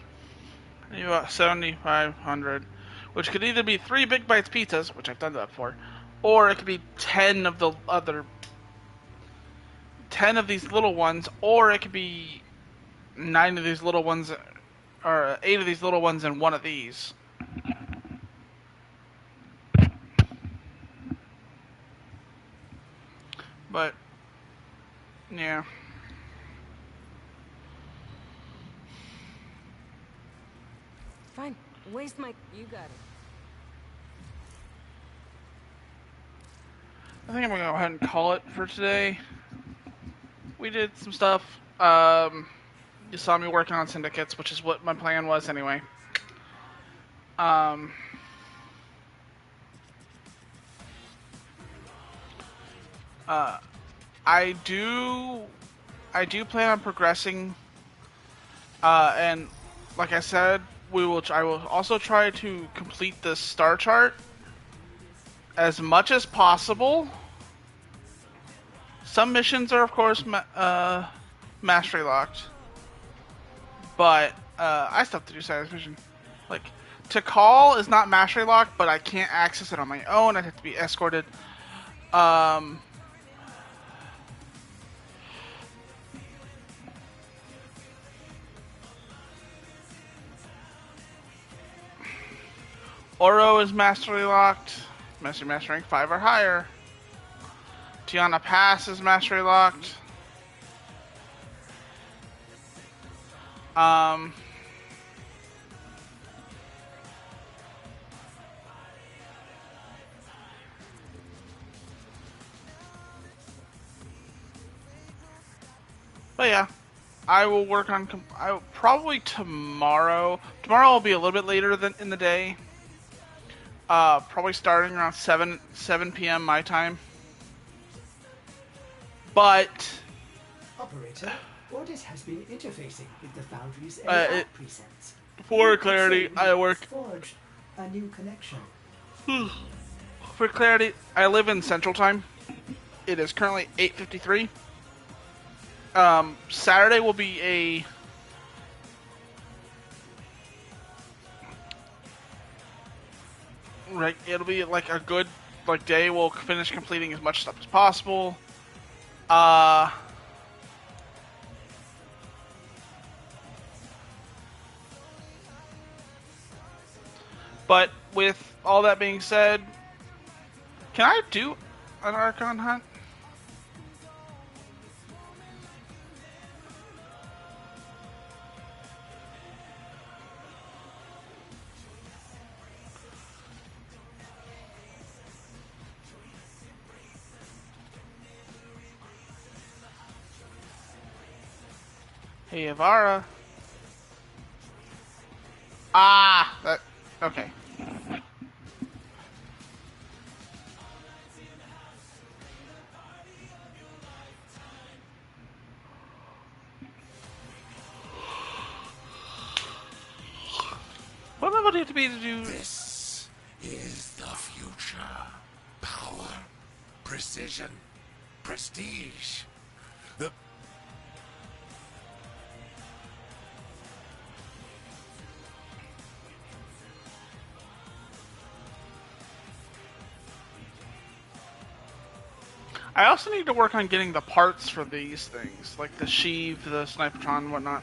You got 7,500. Which could either be 3 Big Bites pizzas, which I've done that for, or it could be 10 of the other... 10 of these little ones, or it could be 9 of these little ones, or 8 of these little ones and 1 of these. But, yeah. Fine. Waste my... You got it. I think I'm gonna go ahead and call it for today. we did some stuff. You saw me working on Syndicates, which is what my plan was anyway. I do plan on progressing, and like I said, I will also try to complete the star chart as much as possible. Some missions are, of course, mastery locked, but I still have to do side mission. Like, to call is not mastery locked, but I can't access it on my own. I have to be escorted. Oro is mastery locked. Master rank 5 or higher. Tiana Pass is mastery locked. But yeah, I will work on. Probably tomorrow. Tomorrow will be a little bit later than in the day. Probably starting around 7 p.m. my time. But operator, Ordis has been interfacing with the Foundry's AI presets. For clarity, I work. Forged a new connection. For clarity, I live in Central Time. It is currently 8:53. Saturday will be it'll be like a good day. We'll finish completing as much stuff as possible. But with all that being said, can I do an Archon hunt? Hey, Ivara. Okay. What am I going to be to do? This is the future. Power, precision, prestige. I also need to work on getting the parts for these things, like the sheave, the snipertron, and whatnot.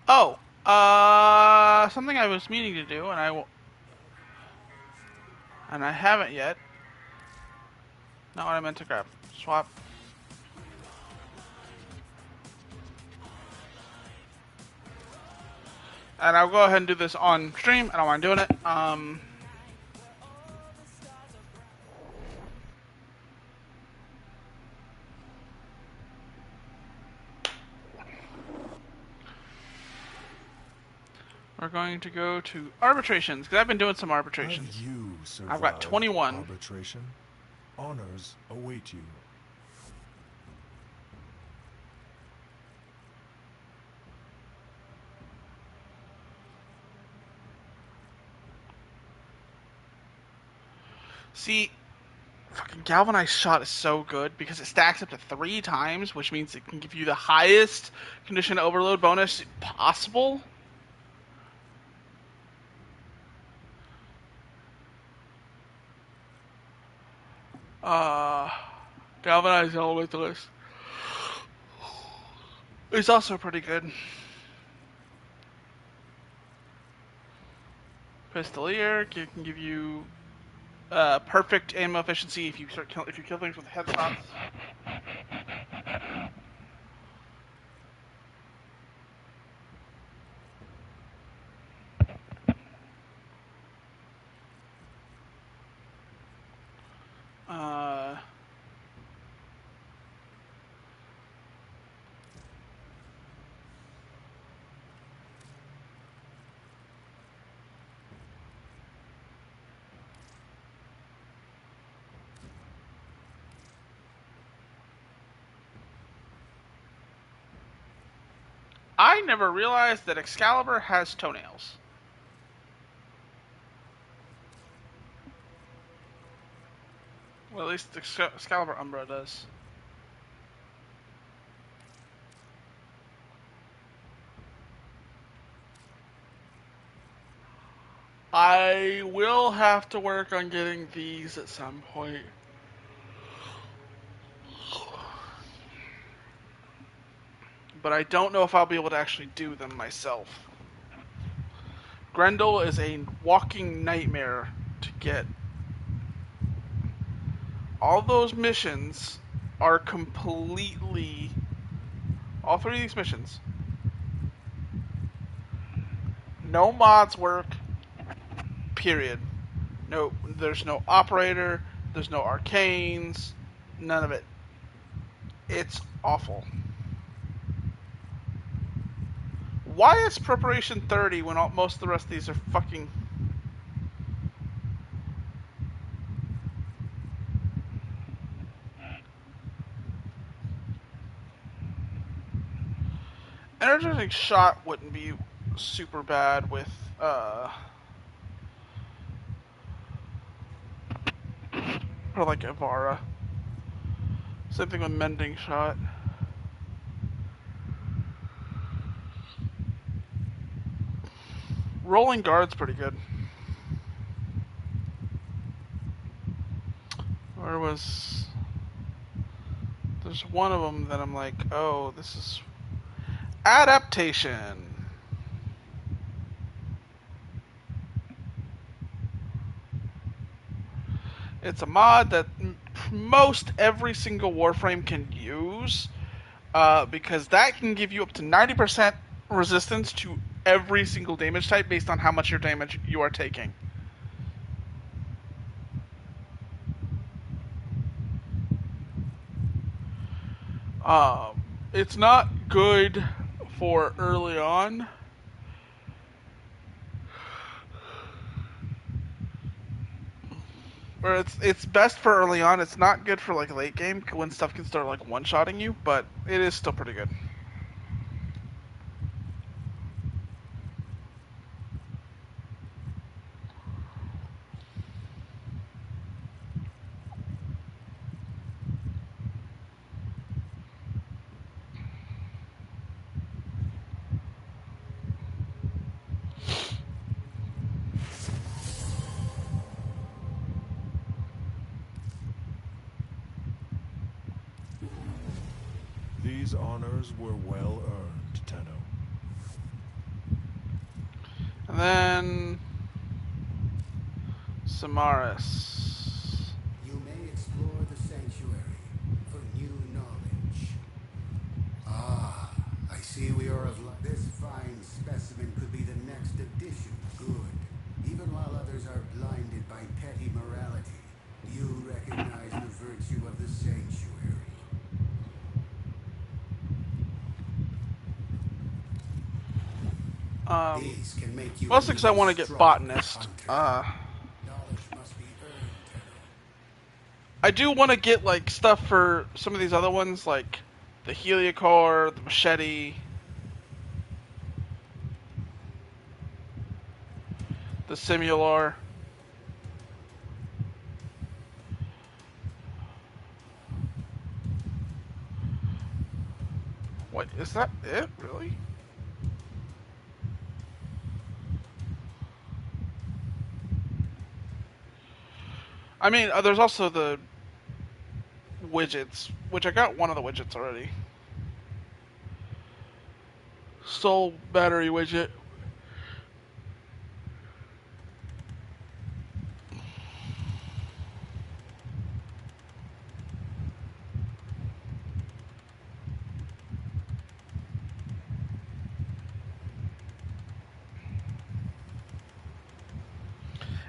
Oh, something I was meaning to do, and I haven't yet. Not what I meant to grab. Swap. And I'll go ahead and do this on stream. I don't mind doing it. We're going to go to arbitrations, because I've been doing some arbitrations. I've got 21. Arbitration. Honors await you. See, fucking galvanized shot is so good because it stacks up to 3 times, which means it can give you the highest condition overload bonus possible. Galvanized elementalist. It's also pretty good. Pistolier can give you perfect ammo efficiency if you if you kill things with headshots. I never realized that Excalibur has toenails. Well, at least Excalibur Umbra does. I will have to work on getting these at some point. But I don't know if I'll be able to actually do them myself. Grendel is a walking nightmare to get. All those missions are completely... All three of these missions. No mods work. Period. No, there's no operator. There's no arcanes. None of it. It's awful. Why is Preparation 30 when most of the rest of these are fucking... Energizing Shot wouldn't be super bad with, or like Ivara. Same thing with Mending Shot. Rolling Guard's pretty good. Where was... There's one of them that I'm like, oh, this is... Adaptation! It's a mod that most every single Warframe can use, because that can give you up to 90% resistance to every single damage type based on how much your damage you are taking. It's not good for early on. Or it's best for early on. It's not good for like late game when stuff can start like one-shotting you, but it is still pretty good. These honors were well earned, Tenno. And then... Samaris. You may explore the sanctuary for new knowledge. Ah, I see we are of luck. This fine specimen could be the next addition. Good. Even while others are blinded by petty morality, you recognize the virtue of the sanctuary. These can make you mostly because I want to get Botanist. I do want to get like stuff for some of these other ones, like the Heliocore, the Machete, the Simular. What, is that it? Really? I mean, there's also the widgets, which I got one of the widgets already. Soul battery widget.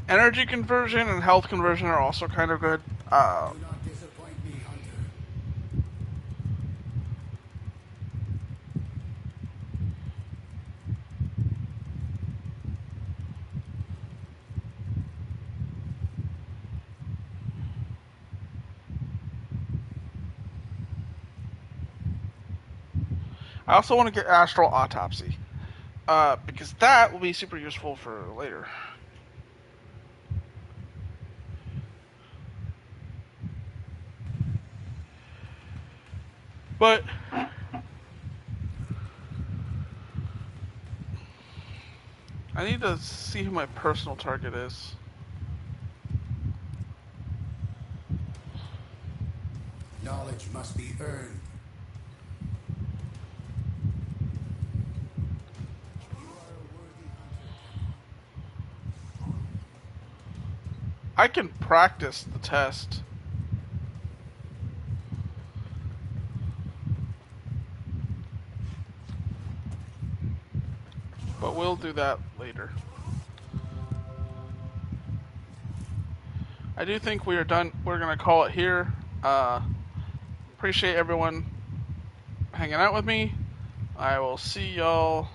Energy conversion and health conversion are also kind of good. Do not disappoint me, Hunter. I also want to get Astral Autopsy. Because that will be super useful for later. But I need to see who my personal target is. Knowledge must be earned. I can practice the test. But we'll do that later. I do think we are done. We're going to call it here. Appreciate everyone hanging out with me. I will see y'all